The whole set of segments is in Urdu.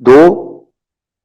2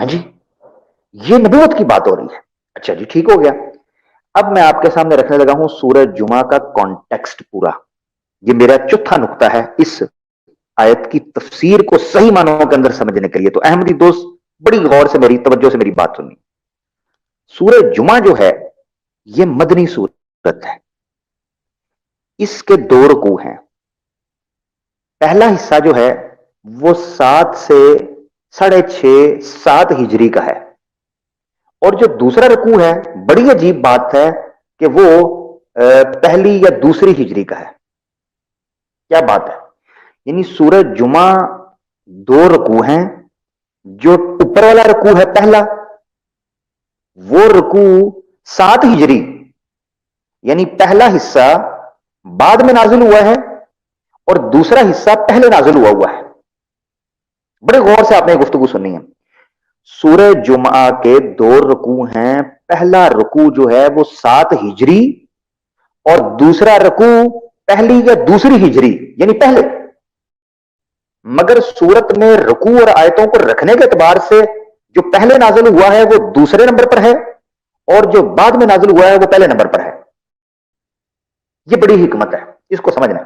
ہاں جی، یہ نبوت کی بات ہو رہی ہے. اچھا جی ٹھیک ہو گیا. اب میں آپ کے سامنے رکھنے لگا ہوں سورہ جمعہ کا کانٹیکسٹ پورا. یہ میرا چوتھا نقطہ ہے اس آیت کی تفسیر کو صحیح معنوں کے اندر سمجھنے کے لیے. تو احمدی دوست بڑی غور سے میری توجہ سے میری بات سنی. سورہ جمعہ جو ہے یہ مدنی سورت ہے. اس کے 2 رکوع ہیں. پہلا حصہ جو ہے وہ 7 سے 6.5 7 ہجری کا ہے. اور جو دوسرا رکوع ہے بڑی عجیب بات ہے کہ وہ پہلی یا دوسری ہجری کا ہے. کیا بات ہے؟ یعنی سورہ جمعہ 2 رکوع ہیں. جو اوپر والا رکوع ہے پہلا وہ رکوع 7 ہجری یعنی پہلا حصہ بعد میں نازل ہوا ہے اور دوسرا حصہ پہلے نازل ہوا ہے. بڑے غور سے آپ نے گفتگو سننی ہے. سورہ جمعہ کے 2 رکوع ہیں. پہلا رکوع جو ہے وہ 7 ہجری اور دوسرا رکوع پہلی یا دوسری ہجری یعنی پہلے. مگر سورت میں رکوع اور آیتوں کو رکھنے کے اعتبار سے جو پہلے نازل ہوا ہے وہ دوسرے نمبر پر ہے اور جو بعد میں نازل ہوا ہے وہ پہلے نمبر پر ہے. یہ بڑی حکمت ہے, اس کو سمجھنا.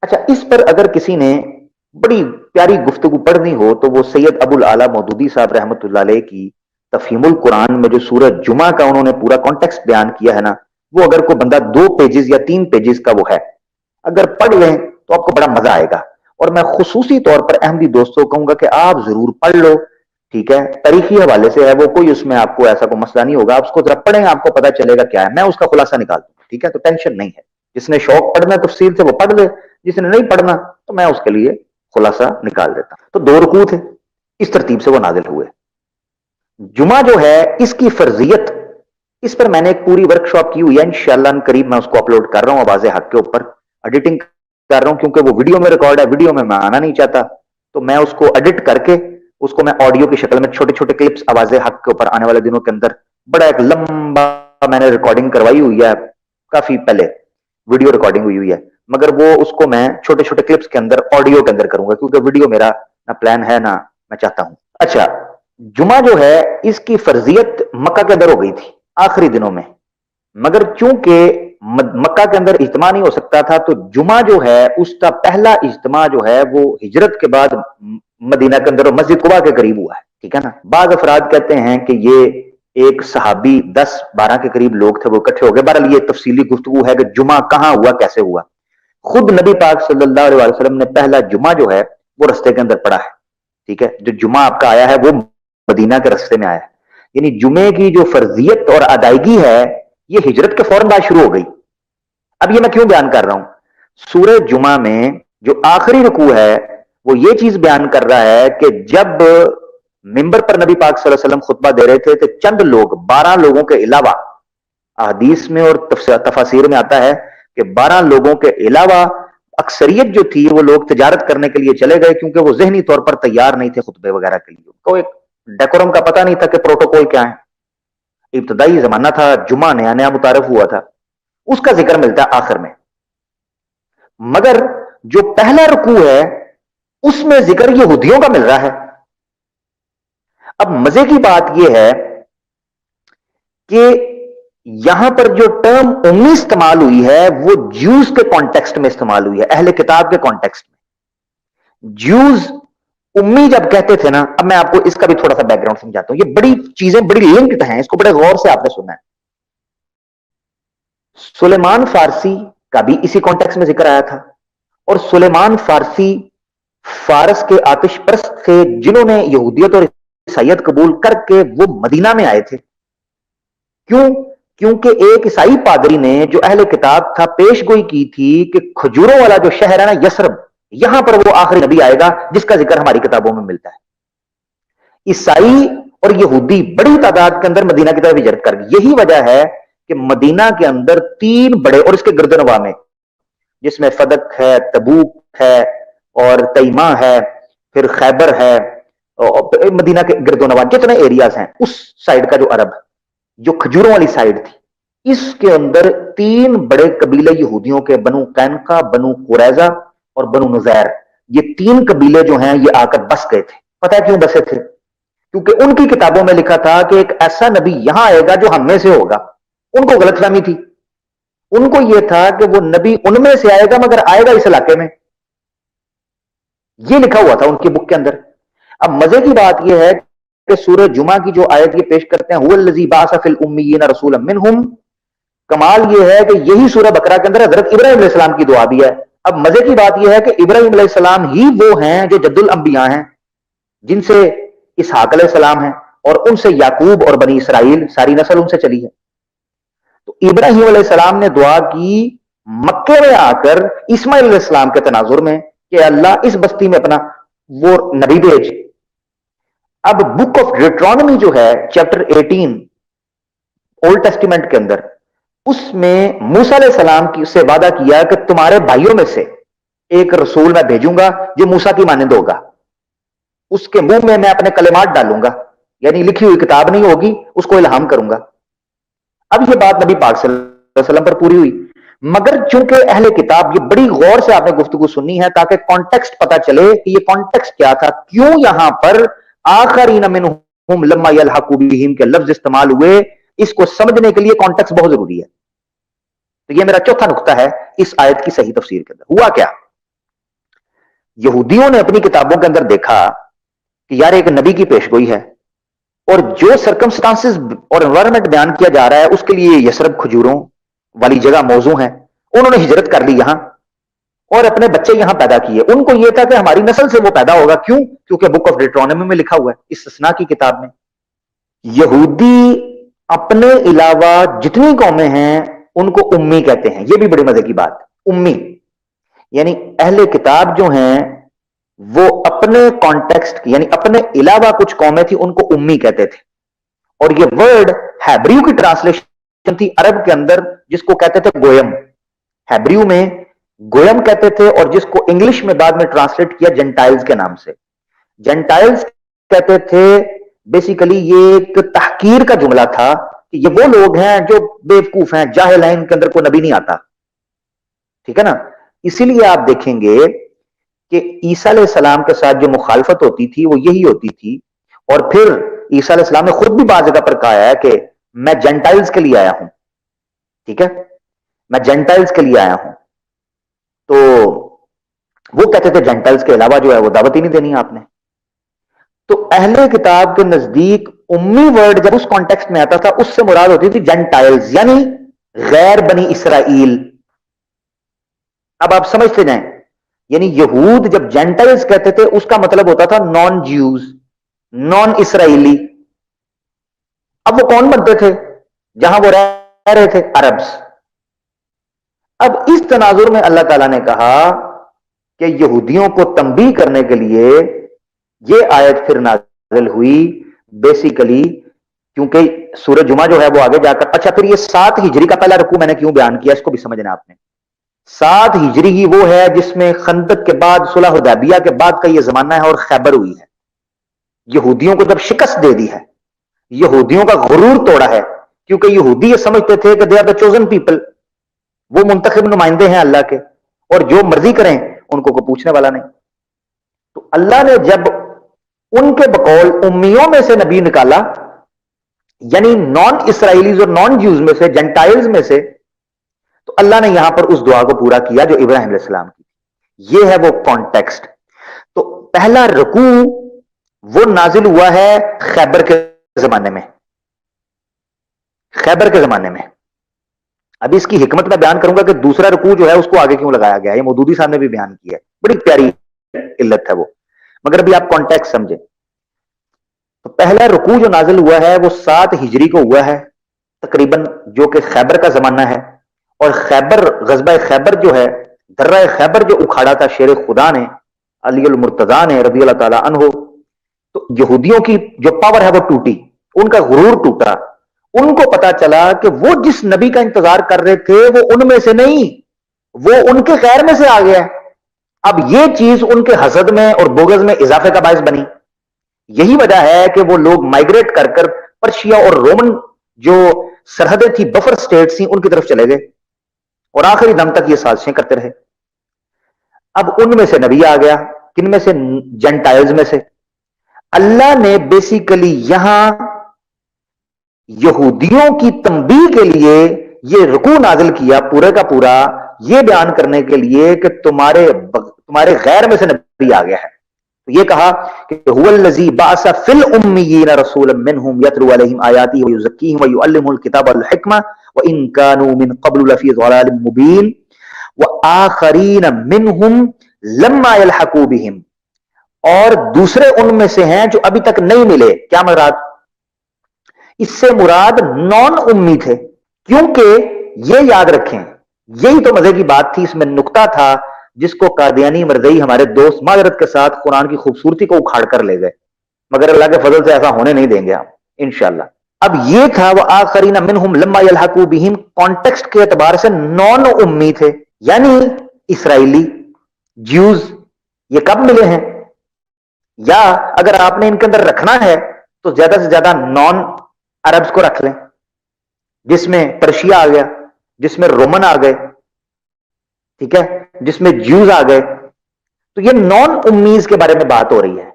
اچھا, اس پر اگر کسی نے بڑی پیاری گفتگو پڑھنی ہو تو وہ سید ابو الاعلی مودودی صاحب رحمۃ اللہ علیہ کی تفہیم القرآن میں جو سورۃ جمعہ کا انہوں نے پورا کانٹیکسٹ بیان کیا ہے نا, وہ اگر کوئی بندہ 2 پیجز یا 3 پیجز کا وہ ہے, اگر پڑھ لیں تو آپ کو بڑا مزہ آئے گا. اور میں خصوصی طور پر احمدی دوستوں کو کہوں گا کہ آپ ضرور پڑھ لو. ٹھیک ہے, تاریخی حوالے سے ہے وہ, کوئی اس میں آپ کو ایسا کوئی مسئلہ نہیں ہوگا. آپ اس کو ذرا پڑھیں, آپ کو پتا چلے گا کیا ہے. میں اس کا خلاصہ نکال دوں. ٹھیک ہے, تو ٹینشن نہیں ہے. جس نے شوق پڑھنا تفصیل سے وہ پڑھ لے, جس نے نہیں پڑھنا تو میں اس کے لیے خلاصہ نکال دیتا. تو 2 رکوع تھے, اس ترتیب سے وہ نازل ہوئے. جمعہ جو ہے اس کی فرضیت, اس پر میں نے ایک پوری ورکشاپ کی ہوئی ہے, انشاءاللہ ان قریب میں اس کو اپلوڈ کر رہا ہوں آواز حق کے اوپر. ایڈیٹنگ کر رہا ہوں کیونکہ وہ ویڈیو میں ریکارڈ ہے, ویڈیو میں آنا نہیں چاہتا, تو میں اس کو ایڈٹ کر کے اس کو میں آڈیو کی شکل میں چھوٹے چھوٹے کلپس آواز حق کے اوپر آنے والے دنوں کے اندر بڑا ایک لمبا میں نے ریکارڈنگ کروائی ہوئی ہے, کافی پہلے ویڈیو ریکارڈنگ ہوئی ہے, مگر وہ اس کو میں چھوٹے چھوٹے کلپس کے اندر آڈیو کے اندر کروں گا کیونکہ ویڈیو میرا نہ پلان ہے نہ میں چاہتا ہوں. اچھا, جمعہ جو ہے اس کی فرضیت مکہ کے اندر ہو گئی تھی آخری دنوں میں, مگر چونکہ مکہ کے اندر اجتماع نہیں ہو سکتا تھا تو جمعہ جو ہے اس کا پہلا اجتماع جو ہے وہ ہجرت کے بعد مدینہ کے اندر مسجد قباء کے قریب ہوا ہے. ٹھیک ہے نا. بعض افراد کہتے ہیں کہ یہ ایک صحابی 10-12 کے قریب لوگ تھے وہ اکٹھے ہو گئے. بہرحال یہ تفصیلی گفتگو ہے کہ جمعہ کہاں ہوا, کیسے ہوا. خود نبی پاک صلی اللہ علیہ وسلم نے پہلا جمعہ جو ہے وہ رستے کے اندر پڑھا ہے. ٹھیک ہے, جو جمعہ آپ کا آیا ہے وہ مدینہ کے رستے میں آیا ہے. یعنی جمعے کی جو فرضیت اور ادائیگی ہے یہ ہجرت کے فوراً بعد شروع ہو گئی. اب یہ میں کیوں بیان کر رہا ہوں, سورہ جمعہ میں جو آخری رکوع ہے وہ یہ چیز بیان کر رہا ہے کہ جب منبر پر نبی پاک صلی اللہ علیہ وسلم خطبہ دے رہے تھے تو چند لوگ 12 لوگوں کے علاوہ, احادیث میں اور تفاسیر میں آتا ہے کہ 12 لوگوں کے علاوہ اکثریت جو تھی وہ لوگ تجارت کرنے کے لیے چلے گئے کیونکہ وہ ذہنی طور پر تیار نہیں تھے خطبے وغیرہ کے لیے. کو ایک ڈیکورم کا پتہ نہیں تھا کہ پروٹوکول کیا ہے. ابتدائی زمانہ تھا, جمعہ نیا نیا متعارف ہوا تھا, اس کا ذکر ملتا ہے آخر میں. مگر جو پہلا رکوع ہے اس میں ذکر یہودیوں کا مل رہا ہے. اب مزے کی بات یہ ہے کہ یہاں پر جو ٹرم امی استعمال ہوئی ہے وہ جیوز کے کانٹیکسٹ میں استعمال ہوئی ہے, اہل کتاب کے کانٹیکسٹ میں. جیوز امی جب کہتے تھے نا, اب میں آپ کو اس کا بھی تھوڑا سا بیک گراؤنڈ سمجھاتا ہوں, یہ بڑی چیزیں بڑی لنکڈ ہیں, اس کو بڑے غور سے آپ نے سننا ہے. سلیمان فارسی کا بھی اسی کانٹیکسٹ میں ذکر آیا تھا, اور سلیمان فارسی فارس کے آتش پرست تھے جنہوں نے یہودیت اور عیسائیت قبول کر کے وہ مدینہ میں آئے تھے. کیوں؟ کیونکہ ایک عیسائی پادری نے جو اہل کتاب تھا پیش گوئی کی تھی کہ کھجوروں والا جو شہر ہے نا یثرب, یہاں پر وہ آخری نبی آئے گا جس کا ذکر ہماری کتابوں میں ملتا ہے. عیسائی اور یہودی بڑی تعداد کے اندر مدینہ کی طرف ہجرت کر گئے. یہی وجہ ہے کہ مدینہ کے اندر 3 بڑے, اور اس کے گرد و نواح میں جس میں فدق ہے, تبوک ہے اور تیمہ ہے, پھر خیبر ہے, مدینہ کے گرد و نواح جتنے ایریاز ہیں اس سائڈ کا جو عرب جو کھجوروں والی سائڈ تھی, اس کے اندر 3 بڑے قبیلے یہودیوں کے, بنو قینقاع, بنو قریظہ اور بنو نذیر, یہ 3 قبیلے جو ہیں یہ آ کر بس گئے تھے. پتہ ہے کیوں بسے تھے؟ کیونکہ ان کی کتابوں میں لکھا تھا کہ ایک ایسا نبی یہاں آئے گا جو ہم میں سے ہوگا. ان کو غلط فہمی تھی. ان کو یہ تھا کہ وہ نبی ان میں سے آئے گا مگر آئے گا اس علاقے میں. یہ لکھا ہوا تھا ان کی بک کے اندر. اب مزے کی بات یہ ہے کہ سورہ جمعہ کی جو آیت یہ پیش کرتے ہیں هو الذی بعث فی الامیین رسولا منہم، کمال یہ ہے کہ یہی سورہ بقرہ کے اندر حضرت ابراہیم علیہ السلام کی دعا بھی ہے. اب مزے کی بات یہ ہے کہ ابراہیم علیہ السلام ہی وہ ہیں جو جد الانبیاء ہیں، جن سے اسحاق علیہ السلام ہیں اور ان سے یعقوب اور بنی اسرائیل ساری نسل ان سے چلی ہے. تو ابراہیم علیہ السلام نے دعا کی مکے میں آ کر اسماعیل علیہ السلام کے تناظر میں کہ اللہ اس بستی میں اپنا وہ نبی بھیج. اب بک آف ڈیوٹرانومی جو ہے چیپٹر 18 اولڈ ٹیسٹیمنٹ کے اندر، اس میں موسیٰ علیہ السلام کی سے وعدہ کیا کہ تمہارے بھائیوں میں سے ایک رسول میں بھیجوں گا جو موسیٰ کی مانند ہوگا، اس کے منہ میں اپنے کلمات ڈالوں گا، یعنی لکھی ہوئی کتاب نہیں ہوگی، اس کو الہام کروں گا. اب یہ بات نبی پاک صلی اللہ علیہ وسلم پر پوری ہوئی. مگر چونکہ اہل کتاب، یہ بڑی غور سے آپ نے گفتگو سننی ہے تاکہ کانٹیکسٹ پتا چلے کہ یہ کانٹیکسٹ کیا تھا، کیوں یہاں پر آخرین منہم لما یلحقوا بہم کے لفظ استعمال ہوئے. اس کو سمجھنے کے لیے کانٹیکسٹ بہت ضروری ہے. تو یہ میرا چوتھا نقطہ ہے اس آیت کی صحیح تفسیر کے اندر. ہوا کیا؟ یہودیوں نے اپنی کتابوں کے اندر دیکھا کہ یار ایک نبی کی پیشگوئی ہے، اور جو سرکمسٹانسز اور انوائرمنٹ بیان کیا جا رہا ہے اس کے لیے یثرب کھجوروں والی جگہ موزوں ہے. انہوں نے ہجرت کر لی یہاں اور اپنے بچے یہاں پیدا کیے. ان کو یہ تھا کہ ہماری نسل سے وہ پیدا ہوگا. کیوں؟ کیونکہ بک آف ڈیوٹرانومی میں لکھا ہوا ہے، استثناء کی کتاب میں. یہودی اپنے علاوہ جتنی قومیں ہیں ان کو امی کہتے ہیں. یہ بھی بڑی مزے کی بات، امی یعنی اہل کتاب جو ہیں وہ اپنے کانٹیکسٹ یعنی اپنے علاوہ کچھ قومیں تھی ان کو امی کہتے تھے. اور یہ ورڈ ہیبریو کی ٹرانسلیشن تھی عرب کے اندر، جس کو کہتے تھے گویم. ہیبریو میں گویم کہتے تھے، اور جس کو انگلش میں بعد میں ٹرانسلیٹ کیا جنٹائلز کے نام سے. جنٹائلز کہتے تھے بیسیکلی یہ ایک تحقیر کا جملہ تھا کہ یہ وہ لوگ ہیں جو بیوقوف ہیں، جاہل ہیں، ان کے اندر کوئی نبی نہیں آتا. ٹھیک ہے نا؟ اسی لیے آپ دیکھیں گے کہ عیسیٰ علیہ السلام کے ساتھ جو مخالفت ہوتی تھی وہ یہی ہوتی تھی. اور پھر عیسیٰ علیہ السلام نے خود بھی بعض جگہ پر کہا ہے کہ میں جینٹائلز کے لیے آیا ہوں. ٹھیک ہے، میں جینٹائلز کے لیے آیا ہوں. تو وہ کہتے تھے جینٹائلز کے علاوہ جو ہے وہ دعوت ہی نہیں دینی آپ نے. تو اہل کتاب کے نزدیک امی ورڈ جب اس کانٹیکسٹ میں آتا تھا اس سے مراد ہوتی تھی جینٹائلز، یعنی غیر بنی اسرائیل. اب آپ سمجھتے جائیں، یعنی یہود جب جینٹائلز کہتے تھے اس کا مطلب ہوتا تھا نان جیوز، نان اسرائیلی. اب وہ کون بنتے تھے جہاں وہ رہ رہے تھے؟ عربس. اب اس تناظر میں اللہ تعالیٰ نے کہا کہ یہودیوں کو تنبیہ کرنے کے لیے یہ آیت پھر نازل ہوئی بیسیکلی، کیونکہ سورہ جمعہ جو ہے وہ آگے جا کر، اچھا پھر یہ 7 ہجری کا پہلا رکوع میں نے کیوں بیان کیا اس کو بھی سمجھنا آپ نے. 7 ہجری ہی وہ ہے جس میں خندق کے بعد صلح حدیبیہ کے بعد کا یہ زمانہ ہے اور خیبر ہوئی ہے. یہودیوں کو جب شکست دے دی ہے، یہودیوں کا غرور توڑا ہے، کیونکہ یہودی یہ سمجھتے تھے کہ they are the chosen people, وہ منتخب نمائندے ہیں اللہ کے، اور جو مرضی کریں ان کو کوئی پوچھنے والا نہیں. تو اللہ نے جب ان کے بقول امیوں میں سے نبی نکالا، یعنی نان اسرائیلیز اور نان جیوز میں سے، جنٹائلز میں سے، تو اللہ نے یہاں پر اس دعا کو پورا کیا جو ابراہیم علیہ السلام کی. یہ ہے وہ کانٹیکسٹ. تو پہلا رکوع وہ نازل ہوا ہے خیبر کے زمانے میں، خیبر کے زمانے میں. ابھی اس کی حکمت میں بیان کروں گا کہ دوسرا رکوع جو ہے اس کو آگے کیوں لگایا گیا ہے. یہ مودودی صاحب نے بھی بیان کیا ہے، بڑی پیاری علت ہے وہ، مگر ابھی آپ کانٹیکسٹ سمجھیں. تو پہلا رکوع جو نازل ہوا ہے وہ 7 ہجری کو ہوا ہے تقریباً، جو کہ خیبر کا زمانہ ہے. اور خیبر، غزوہ خیبر جو ہے، درہ خیبر جو اکھاڑا تھا شیر خدا نے، علی المرتضیٰ نے رضی اللہ تعالی عنہ، تو یہودیوں کی جو پاور ہے وہ ٹوٹی، ان کا غرور ٹوٹا. ان کو پتا چلا کہ وہ جس نبی کا انتظار کر رہے تھے وہ ان میں سے نہیں، وہ ان کے غیر میں سے آ گیا ہے. اب یہ چیز ان کے حسد میں اور بغض میں اضافے کا باعث بنی. یہی وجہ ہے کہ وہ لوگ مائگریٹ کر کر پرشیا اور رومن جو سرحدیں تھی، بفر سٹیٹس تھیں، ان کی طرف چلے گئے اور آخری دم تک یہ سازشیں کرتے رہے. اب ان میں سے نبی آ گیا، کن میں سے؟ جنٹائلز میں سے. اللہ نے بیسیکلی یہاں یہودیوں کی تنبیہ کے لیے یہ رکوع نازل کیا پورے کا پورا، یہ بیان کرنے کے لیے کہ تمہارے غیر میں سے نبی آ گیا ہے. تو یہ کہا کہ هو الذی بعث فی الامیین رسولا منہم یتلو علیہم آیاتہ ویزکیہم ویعلمهم الکتاب والحکمہ وان کانوا من قبل لفی ضلال مبین وآخرین منہم لما یلحقوا بہم، اور دوسرے ان میں سے ہیں جو ابھی تک نہیں ملے. کیا مراد؟ اس سے مراد نان امی تھے، کیونکہ یہ یاد رکھیں یہی تو مزے کی بات تھی، اس میں نقطہ تھا جس کو قادیانی مرزئی ہمارے دوست معذرت کے ساتھ قرآن کی خوبصورتی کو اکھاڑ کر لے گئے، مگر اللہ کے فضل سے ایسا ہونے نہیں دیں گے ہم انشاءاللہ. اب یہ تھا وہ آخرین منہم لما یلحقوا بہم، کانٹیکسٹ کے اعتبار سے نان امی تھے، یعنی اسرائیلی جیوز. یہ کب ملے ہیں؟ یا اگر آپ نے ان کے اندر رکھنا ہے تو زیادہ سے زیادہ نان عربز کو رکھ لیں، جس میں پرشیا آ گیا، جس میں رومن آ گئے، ٹھیک ہے، جس میں جیوز آ گئے. تو یہ نان امیز کے بارے میں بات ہو رہی ہے.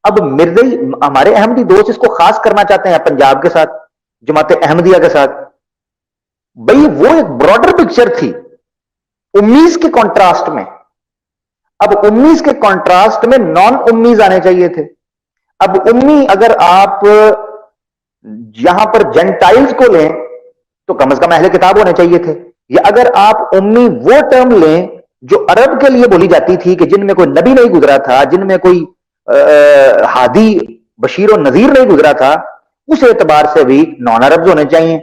اب مرزئی ہمارے احمدی دوست اس کو خاص کرنا چاہتے ہیں پنجاب کے ساتھ، جماعت احمدیہ کے ساتھ. بھئی وہ ایک براڈر پکچر تھی امیز کے کانٹراسٹ میں. اب امیز کے کانٹراسٹ میں نان امیز آنے چاہیے تھے. اب امی اگر آپ یہاں پر جینٹائلز کو لیں تو کم از کم اہل کتاب ہونے چاہیے تھے. یا اگر آپ امی وہ ٹرم لیں جو عرب کے لیے بولی جاتی تھی کہ جن میں کوئی نبی نہیں گزرا تھا، جن میں کوئی ہادی بشیر و نذیر نہیں گزرا تھا، اس اعتبار سے بھی نان عربز ہونے چاہیے.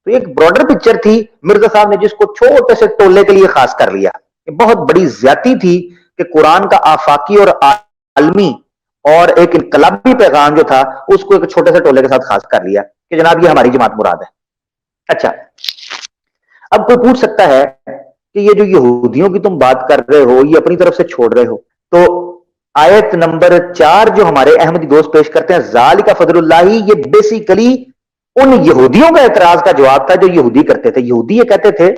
تو ایک براڈر پکچر تھی، مرزا صاحب نے جس کو چھوٹے سے ٹولے کے لیے خاص کر لیا. یہ بہت بڑی زیادتی تھی کہ قرآن کا آفاقی اور عالمی اور ایک انقلابی پیغام جو تھا اس کو ایک چھوٹے سے ٹولے کے ساتھ خاص کر لیا کہ جناب یہ ہماری جماعت مراد ہے. اچھا، اب کوئی پوچھ سکتا ہے کہ یہ جو یہودیوں کی تم بات کر رہے ہو یہ اپنی طرف سے چھوڑ رہے ہو، تو آیت نمبر 4 جو ہمارے احمدی دوست پیش کرتے ہیں ذالک فضل اللہ، یہ بیسیکلی ان یہودیوں کا اعتراض کا جواب تھا جو یہودی کرتے تھے. یہودی یہ کہتے تھے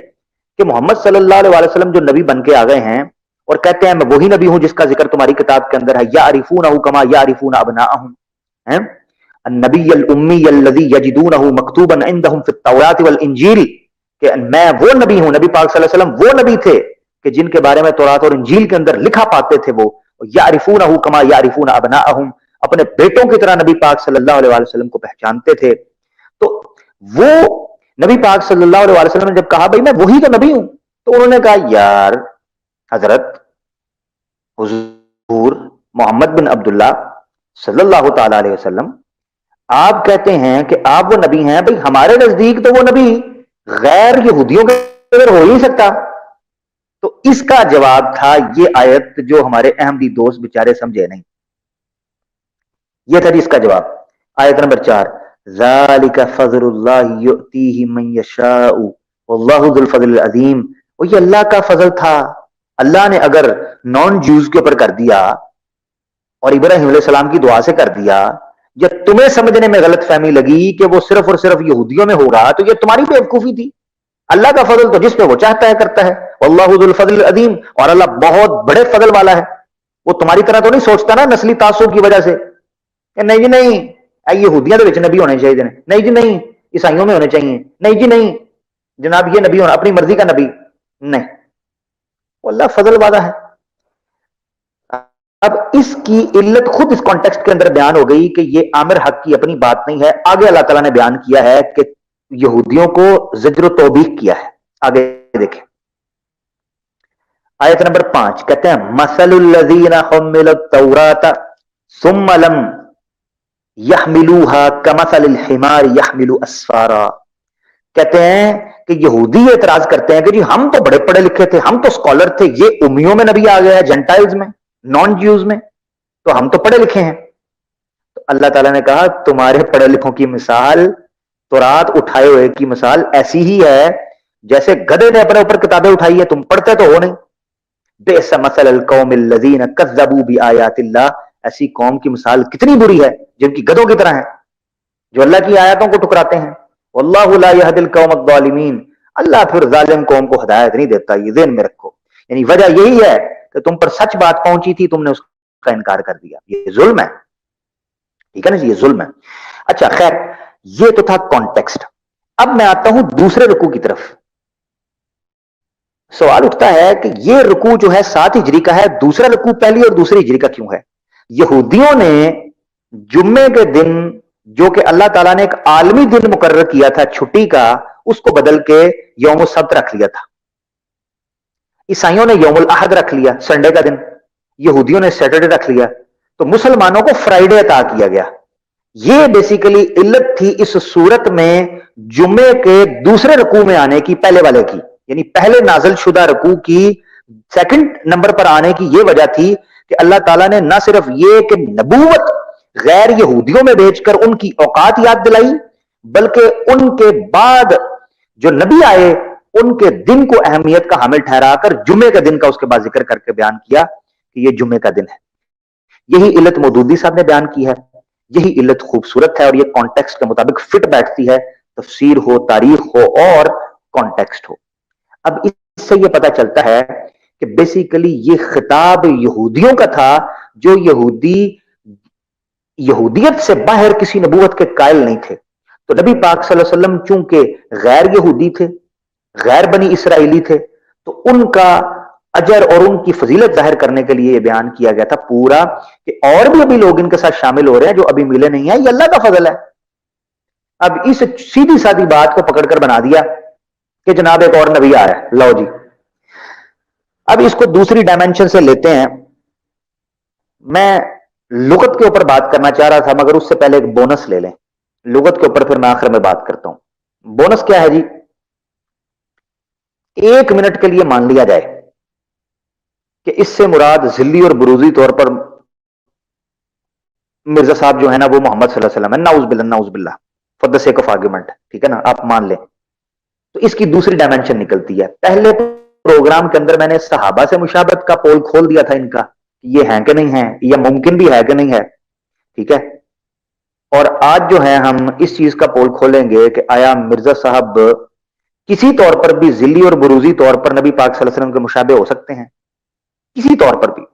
کہ محمد صلی اللہ علیہ وسلم جو نبی بن کے آ گئے ہیں اور کہتے ہیں میں وہی نبی ہوں جس کا ذکر تمہاری کتاب کے اندر ہے، یعرفونہ کما یعرفون ابناءہم، النبی الامی الذی یجدونہ مکتوبا عندہم فی التوراۃ والانجیل، کہ میں وہ نبی ہوں، نبی پاک صلی اللہ علیہ وسلم وہ نبی تھے کہ جن کے بارے میں تورات اور انجیل کے اندر لکھا پاتے تھے، وہ یعرفونہ کما یعرفون ابناءہم، اپنے بیٹوں کی طرح نبی پاک صلی اللہ علیہ وسلم کو پہچانتے تھے. تو وہ نبی پاک صلی اللہ علیہ وسلم نے جب کہا بھائی میں وہی تو نبی ہوں، تو انہوں نے کہا یار حضرت حضور محمد بن عبداللہ صلی اللہ تعالی علیہ وسلم آپ کہتے ہیں کہ آپ وہ نبی ہیں، بھائی ہمارے نزدیک تو وہ نبی غیر یہودیوں کے اندر ہو ہی نہیں سکتا. تو اس کا جواب تھا یہ آیت جو ہمارے احمدی دوست بیچارے سمجھے نہیں. یہ تھا جی اس کا جواب، آیت نمبر 4 ذالک فضل اللہ یؤتیہ من یشاء واللہ ذو الفضل العظیم. وہ یہ اللہ کا فضل تھا، اللہ نے اگر نان جوز کے اوپر کر دیا اور ابراہیم علیہ السلام کی دعا سے کر دیا، یا تمہیں سمجھنے میں غلط فہمی لگی کہ وہ صرف اور صرف یہودیوں میں ہوگا تو یہ تمہاری بیوقوفی تھی. اللہ کا فضل تو جس پہ وہ چاہتا ہے کرتا ہے، واللہ ذو الفضل العظیم، اور اللہ بہت بڑے فضل والا ہے. وہ تمہاری طرح تو نہیں سوچتا نا نسلی تعصب کی وجہ سے کہ نہیں جی نہیں یہودیاں دے وچ نبی ہونے چاہیے، نہیں جی نہیں عیسائیوں میں ہونے چاہیے، نہیں جی نہیں جناب یہ نبی ہونا اپنی مرضی کا نبی نہیں، وہ اللہ فضل والا ہے. اب اس کی علت خود اس کانٹیکسٹ کے اندر بیان ہو گئی کہ یہ عامر حق کی اپنی بات نہیں ہے. آگے اللہ تعالیٰ نے بیان کیا ہے کہ یہودیوں کو زجر و توبیخ کیا ہے. آگے دیکھیں آیت نمبر 5 کہتے ہیں مثل الذین حملوا التوراۃ ثم لم يحملوها كمثل الحمار يحمل اسفارا. کہتے ہیں کہ یہودی اعتراض کرتے ہیں کہ جی ہم تو بڑے پڑھے لکھے تھے، ہم تو اسکالر تھے، یہ امیوں میں نبی آ گیا ہے، جینٹائلز میں، نان جیوز میں، تو ہم تو پڑھے لکھے ہیں. تو اللہ تعالیٰ نے کہا تمہارے پڑھے لکھوں کی مثال، تورات اٹھائے ہوئے کی مثال ایسی ہی ہے جیسے گدھے نے اپنے اوپر کتابیں اٹھائی ہے، تم پڑھتے تو ہو نہیں. بئس مثل القوم الذین کذبوا بآیات اللہ، ایسی قوم کی مثال کتنی بری ہے جن کی گدھوں کی طرح ہیں، جو اللہ کی آیاتوں کو ٹکراتے ہیں. واللہ لا یہدی القوم الظالمین، اللہ پھر ظالم قوم کو ہدایت نہیں دیتا. یہ ذہن میں رکھو، یعنی وجہ یہی ہے کہ تم پر سچ بات پہنچی تھی، تم نے اس کا انکار کر دیا، یہ ظلم ہے. ٹھیک ہے نا جی, یہ ظلم ہے. اچھا خیر, یہ تو تھا کانٹیکسٹ. اب میں آتا ہوں دوسرے رکوع کی طرف. سوال اٹھتا ہے کہ یہ رکوع جو ہے 7 ہجری کا ہے, دوسرا رکوع پہلی اور دوسری ہجری کا کیوں ہے؟ یہودیوں نے جمعے کے دن جو کہ اللہ تعالیٰ نے ایک عالمی دن مقرر کیا تھا چھٹی کا, اس کو بدل کے یوم السبت رکھ لیا تھا. عیسائیوں نے یوم الاحد رکھ لیا, سنڈے کا دن. یہودیوں نے سیٹرڈے رکھ لیا. تو مسلمانوں کو فرائیڈے عطا کیا گیا. یہ بیسیکلی علت تھی اس صورت میں جمعے کے دوسرے رکوع میں آنے کی, پہلے والے کی, یعنی پہلے نازل شدہ رکوع کی سیکنڈ نمبر پر آنے کی یہ وجہ تھی کہ اللہ تعالیٰ نے نہ صرف یہ کہ نبوت غیر یہودیوں میں بھیج کر ان کی اوقات یاد دلائی, بلکہ ان کے بعد جو نبی آئے ان کے دن کو اہمیت کا حامل ٹھہرا کر جمعے کے دن کا اس کے بعد ذکر کر کے بیان کیا کہ یہ جمعے کا دن ہے. یہی علت مودودی صاحب نے بیان کی ہے, یہی علت خوبصورت ہے اور یہ کانٹیکسٹ کے مطابق فٹ بیٹھتی ہے, تفسیر ہو, تاریخ ہو اور کانٹیکسٹ ہو. اب اس سے یہ پتا چلتا ہے کہ بیسیکلی یہ خطاب یہودیوں کا تھا جو یہودیت سے باہر کسی نبوت کے قائل نہیں تھے. تو نبی پاک صلی اللہ علیہ وسلم چونکہ غیر یہودی تھے, غیر بنی اسرائیلی تھے, تو ان کا اجر اور ان کی فضیلت ظاہر کرنے کے لیے یہ بیان کیا گیا تھا پورا کہ اور بھی ابھی لوگ ان کے ساتھ شامل ہو رہے ہیں جو ابھی ملے نہیں ہیں, یہ اللہ کا فضل ہے. اب اس سیدھی سادی بات کو پکڑ کر بنا دیا کہ جناب ایک اور نبی آ رہا ہے, لو جی. اب اس کو دوسری ڈائمینشن سے لیتے ہیں. میں لغت کے اوپر بات کرنا چاہ رہا تھا مگر اس سے پہلے ایک بونس لے لیں لغت کے اوپر, پھر میں آخر میں بات کرتا ہوں. بونس کیا ہے جی؟ 1 منٹ کے لیے مان لیا جائے کہ اس سے مراد ذلی اور بروزی طور پر مرزا صاحب جو ہے نا وہ محمد صلی اللہ علیہ وسلم ہے, نعوذ باللہ نعوذ باللہ, for the sake of argument, ٹھیک ہے نا, آپ مان لیں. تو اس کی دوسری ڈائمینشن نکلتی ہے. پہلے پروگرام کے اندر میں نے صحابہ سے مشابہت کا پول کھول دیا تھا ان کا, یہ ہیں کہ نہیں ہیں, یا ممکن بھی ہے کہ نہیں ہے, ٹھیک ہے. اور آج جو ہے ہم اس چیز کا پول کھولیں گے کہ آیا مرزا صاحب کسی طور پر بھی ذلی اور بروزی طور پر نبی پاک صلی اللہ علیہ وسلم کے مشابہ ہو سکتے ہیں, کسی طور پر بھی.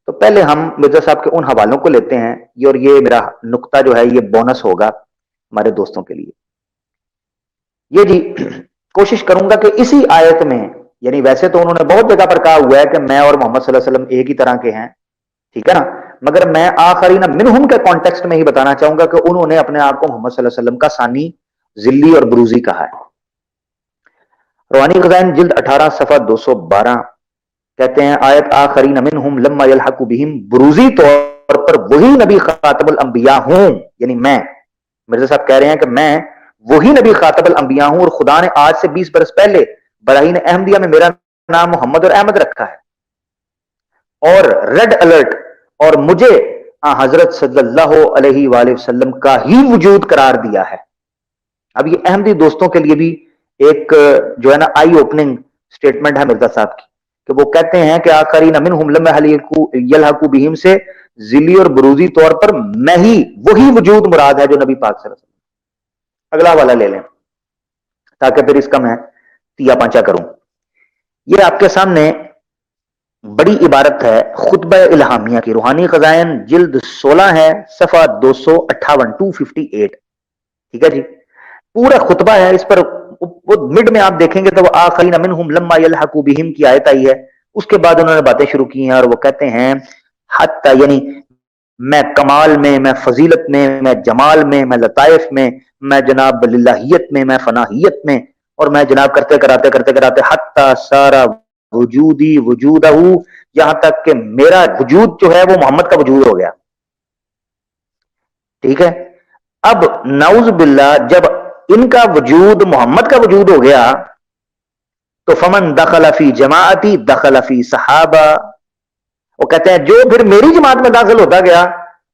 تو پہلے ہم مرزا صاحب کے ان حوالوں کو لیتے ہیں, اور یہ میرا نقطہ جو ہے یہ بونس ہوگا ہمارے دوستوں کے لیے. یہ جی کوشش کروں گا کہ اسی آیت میں, یعنی ویسے تو انہوں نے بہت جگہ پر کہا ہوا ہے کہ میں اور محمد صلی اللہ علیہ وسلم ایک ہی طرح کے ہیں, ٹھیک ہے نا, مگر میں آخرین منہم کے کانٹیکسٹ میں ہی بتانا چاہوں گا کہ انہوں نے اپنے آپ کو محمد صلی اللہ علیہ وسلم کا ثانی, ذلی اور بروزی کہا ہے. روحانی خزائن جلد 18 صفحہ 212 کہتے ہیں آیت آخرین منہم لما یلحق بہم, بروزی طور پر وہی نبی خاتم الانبیاء ہوں, یعنی میں, مرزا صاحب کہہ رہے ہیں کہ میں وہی نبی خاتم الانبیاء ہوں, اور خدا نے آج سے 20 برس پہلے براہین احمدیہ میں میرا نام محمد اور احمد رکھا ہے, اور ریڈ الرٹ, اور مجھے حضرت صلی اللہ علیہ وآلہ وسلم کا ہی وجود قرار دیا ہے. اب یہ احمدی دوستوں کے لیے بھی ایک جو ہے نا آئی اوپننگ سٹیٹمنٹ ہے مرزا صاحب کی, کہ وہ کہتے ہیں کہ آخرین منہم لما یلحق بہم سے ذلی اور بروزی طور پر میں ہی وہی وجود مراد ہے جو نبی پاک صلی اللہ علیہ وسلم. اگلا والا لے لیں تاکہ پھر اس کا میں تیا پانچا کروں. یہ آپ کے سامنے بڑی عبارت ہے خطبہ الہامیہ کی, روحانی خزائن جلد 16 ہے صفحہ 258 258, ٹھیک ہے جی. پورا خطبہ ہے, اس پر وہ مڈ میں آپ دیکھیں گے تو وہ آخرین منہم لما یلحق بہم کی آیت آئی ہے, اس کے بعد انہوں نے باتیں شروع کی ہیں, اور وہ کہتے ہیں حتی, یعنی میں کمال میں, میں فضیلت میں جمال میں لطائف میں جناب للہیت میں فناہیت میں, اور میں جناب کرتے کراتے حتی سارا وجودی وجودہ, یہاں تک کہ میرا وجود جو ہے وہ محمد کا وجود ہو گیا, ٹھیک ہے. اب نعوذ باللہ جب ان کا وجود محمد کا وجود ہو گیا تو فمن دخل فی جماعتی دخل فی صحابہ, وہ کہتے ہیں جو پھر میری جماعت میں داخل ہوتا گیا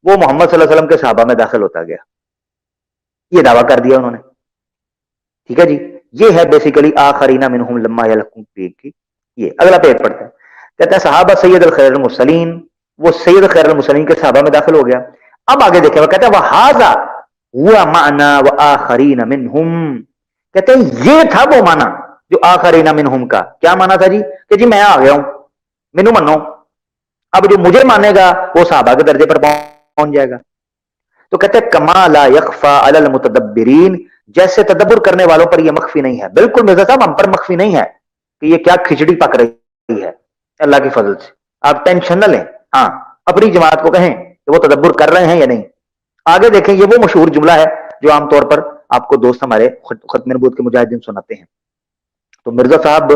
وہ محمد صلی اللہ علیہ وسلم کے صحابہ میں داخل ہوتا گیا. یہ دعویٰ کر دیا انہوں نے, ٹھیک ہے جی. یہ ہے بیسیکلی آخرین منہم لما یلحق کی. یہ اگلا پیج پڑھتے ہیں, کہتے ہیں صحابہ سید الخیر المرسلین, وہ سید خیر المرسلین کے صحابہ میں داخل ہو گیا. اب آگے دیکھیں, وہ کہتے ہیں وہذا ہوا معنی وآخرین منہم, کہتے ہیں یہ تھا وہ معنی جو آخرین منہم کا. کیا معنی تھا جی؟ کہ جی میں آ گیا ہوں, مینو منو, اب جو مجھے مانے گا وہ صحابہ کے درجے پر پہنچ جائے گا. تو کہتے ہیں کما لا یخفا علی المتدبرین، جیسے تدبر کرنے والوں پر یہ مخفی نہیں ہے. بالکل مرزا صاحب ہم پر مخفی نہیں ہے کہ یہ کیا کھچڑی پک رہی ہے اللہ کی فضل سے. آپ ٹینشن نہ لیں. ہاں اپنی جماعت کو کہیں کہ وہ تدبر کر رہے ہیں یا نہیں. آگے دیکھیں یہ وہ مشہور جملہ ہے جو عام طور پر آپ کو دوست ہمارے ختم نبوت کے مجاہدین سناتے ہیں. تو مرزا صاحب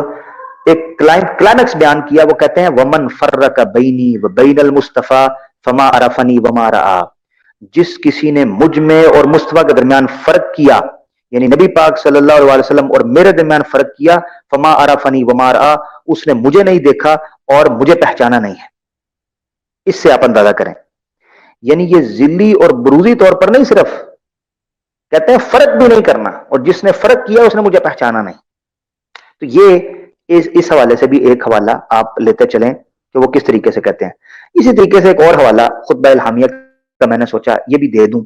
ایک کلائمیکس بیان کیا. وہ کہتے ہیں ومن فرق بینی و بین المصطفیٰ فما عرفنی وما رعا، جس کسی نے مجھ میں اور مصطفیٰ کے درمیان فرق کیا، یعنی نبی پاک صلی اللہ علیہ وسلم اور میرے درمیان فرق کیا، فما عرفنی وما رعا، اس نے مجھے نہیں دیکھا اور مجھے پہچانا نہیں ہے. اس سے آپ اندازہ کریں. یعنی یہ ذلی اور بروزی طور پر نہیں، صرف کہتے ہیں فرق بھی نہیں کرنا، اور جس نے فرق کیا اس نے مجھے پہچانا نہیں. تو یہ اس حوالے سے بھی ایک حوالہ آپ لیتے چلیں کہ وہ کس طریقے سے کہتے ہیں. اسی طریقے سے ایک اور حوالہ خطبہ الہامیہ کا میں نے سوچا یہ بھی دے دوں.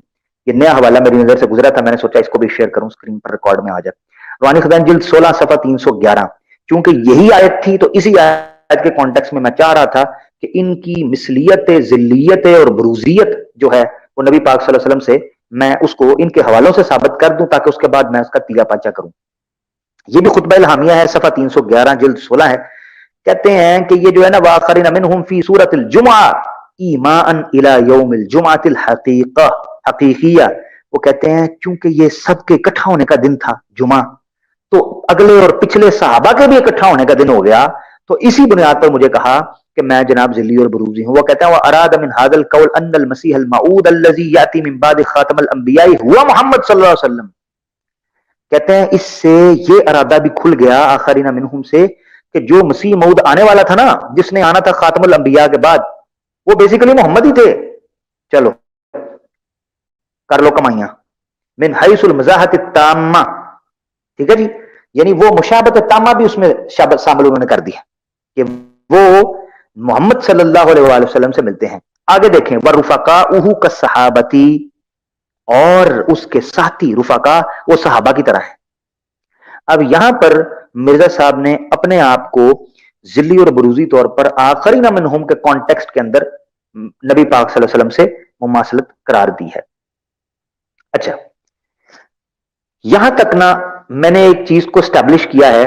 یہ نیا حوالہ میری نظر سے گزرا تھا، میں نے سوچا اس کو بھی شیئر کروں، اسکرین پر ریکارڈ میں آ جائے. روحانی خزائن جلد 16 صفحہ 311. چونکہ یہی آیت تھی تو اسی آیت کے کانٹیکس میں چاہ رہا تھا کہ ان کی مثلیت، ذلیت اور بروزیت جو ہے وہ نبی پاک صلی اللہ علیہ وسلم سے میں اس کو ان کے حوالوں سے ثابت کر دوں تاکہ اس کے بعد میں اس کا تیلا پاچا کروں. یہ بھی خطبہ الہامیہ ہے، صفحہ 311 جلد 16 ہے. کہتے ہیں کہ یہ جو ہے نا وآخرین منہم فی سورۃ الجمعہ ایماء الی یوم الجمعۃ الحقیقہ حقیقیہ. وہ کہتے ہیں چونکہ یہ سب کے اکٹھا ہونے کا دن تھا جمعہ، تو اگلے اور پچھلے صحابہ کے بھی اکٹھا ہونے کا دن ہو گیا. تو اسی بنیاد پر مجھے کہا کہ میں جناب ذلی اور بروزی ہوں. وہ کہتا ہے واراد من هذا القول ان المسیح الموعود الذي یاتی من بعد خاتم الانبیاء هو محمد صلی اللہ علیہ وسلم. کہتے ہیں اس سے یہ ارادہ بھی کھل گیا آخرین منہم سے کہ جو مسیح موعود آنے والا تھا نا، جس نے آنا تھا خاتم الانبیاء کے بعد، وہ بیسیکلی محمد ہی تھے. چلو کر لو کمائیاں من حیث المزاحت التامہ. ٹھیک ہے جی، یعنی وہ مشابہت تامہ بھی اس میں شامل انہوں نے کر دی ہے کہ وہ محمد صلی اللہ علیہ وآلہ وسلم سے ملتے ہیں. آگے دیکھیں وَرُفَقَاؤُهُ كَالصَّحَابَةِ، اور اس کے ساتھی رفقا وہ صحابہ کی طرح ہیں. اب یہاں پر مرزا صاحب نے اپنے آپ کو ذلی اور بروزی طور پر آخرین منہم کے کانٹیکسٹ کے اندر نبی پاک صلی اللہ علیہ وسلم سے مماثلت قرار دی ہے. اچھا یہاں تک نا میں نے ایک چیز کو اسٹیبلش کیا ہے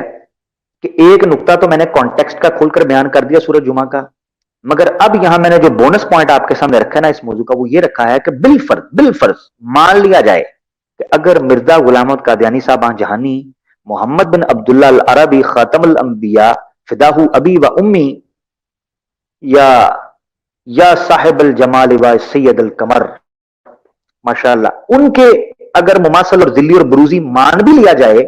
کہ ایک نقطہ تو میں نے کانٹیکسٹ کا کھول کر بیان کر دیا سورہ جمعہ کا، مگر اب یہاں میں نے جو بونس پوائنٹ آپ کے سامنے رکھا ہے نا اس موضوع کا، وہ یہ رکھا ہے کہ بالفرض مان لیا جائے کہ اگر مرزا غلام احمد قادیانی صاحب جہانی محمد بن عبداللہ العربی خاتم الانبیاء فداہ ابی و امی یا صاحب الجمال و سید القمر ماشاءاللہ، ان کے اگر مماثل اور ذلی اور بروزی مان بھی لیا جائے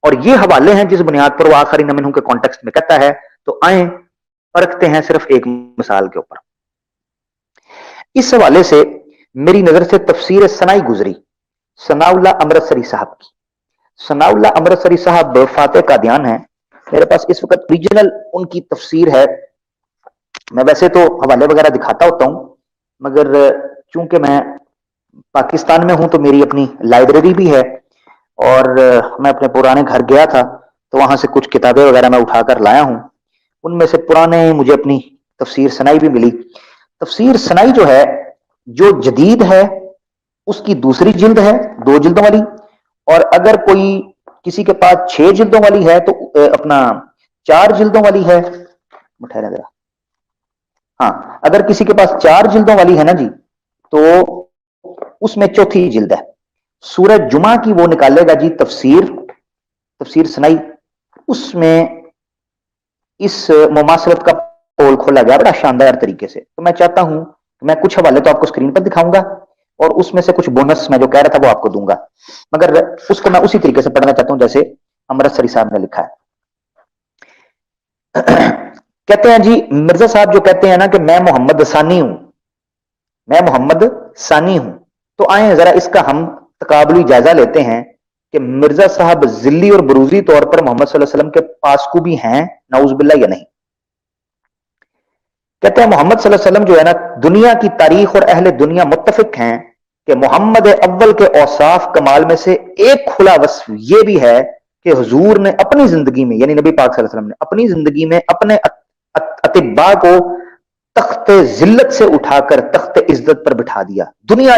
اور یہ حوالے ہیں جس بنیاد پر وہ آخری نمنوں کے کانٹیکسٹ میں کہتا ہے، تو آئیں پرکھتے ہیں صرف ایک مثال کے اوپر. اس حوالے سے میری نظر سے تفسیر سنائی گزری ثناء اللہ امرتسری صاحب کی. ثناء اللہ امرتسری صاحب فاتح قادیان ہیں، میرے پاس اس وقت ریجنل ان کی تفسیر ہے. میں ویسے تو حوالے وغیرہ دکھاتا ہوتا ہوں، مگر چونکہ میں پاکستان میں ہوں تو میری اپنی لائبریری بھی ہے، اور میں اپنے پرانے گھر گیا تھا تو وہاں سے کچھ کتابیں وغیرہ میں اٹھا کر لایا ہوں. ان میں سے پرانے مجھے اپنی تفسیر سنائی بھی ملی. تفسیر سنائی جو ہے جو جدید ہے اس کی دوسری جلد ہے 2 جلدوں والی، اور اگر کوئی کسی کے پاس 6 جلدوں والی ہے تو اپنا 4 جلدوں والی ہے. ٹھہرا ذرا، ہاں اگر کسی کے پاس 4 جلدوں والی ہے نا جی تو اس میں چوتھی جلد ہے. سورہ جمعہ کی وہ نکالے گا جی تفسیر سنائی، اس میں اس مماثلت کا پول کھولا گیا بڑا شاندار طریقے سے. تو میں چاہتا ہوں کہ میں کچھ حوالے تو آپ کو اسکرین پر دکھاؤں گا اور اس میں سے کچھ بونس میں جو کہہ رہا تھا وہ آپ کو دوں گا، مگر اس کو میں اسی طریقے سے پڑھنا چاہتا ہوں جیسے امرتسری صاحب نے لکھا ہے. کہتے ہیں جی مرزا صاحب جو کہتے ہیں نا کہ میں محمد ثانی ہوں، تو آئیں ذرا اس کا ہم تقابلی جائزہ لیتے ہیں کہ مرزا صاحب ذلی اور بروزی طور پر محمد صلی اللہ علیہ وسلم کے پاس کو بھی ہیں نعوذ باللہ یا نہیں. کہتے ہیں محمد صلی اللہ علیہ وسلم جو ہے نا دنیا کی تاریخ اور اہل دنیا متفق ہیں کہ محمد اول کے اوصاف کمال میں سے ایک کھلا وصف یہ بھی ہے کہ حضور نے اپنی زندگی میں، یعنی نبی پاک صلی اللہ علیہ وسلم نے اپنی زندگی میں اپنے اتباع کو تخت ذلت سے اٹھا کر تخت عزت پر بٹھا دیا. دنیا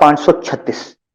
536,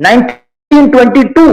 1922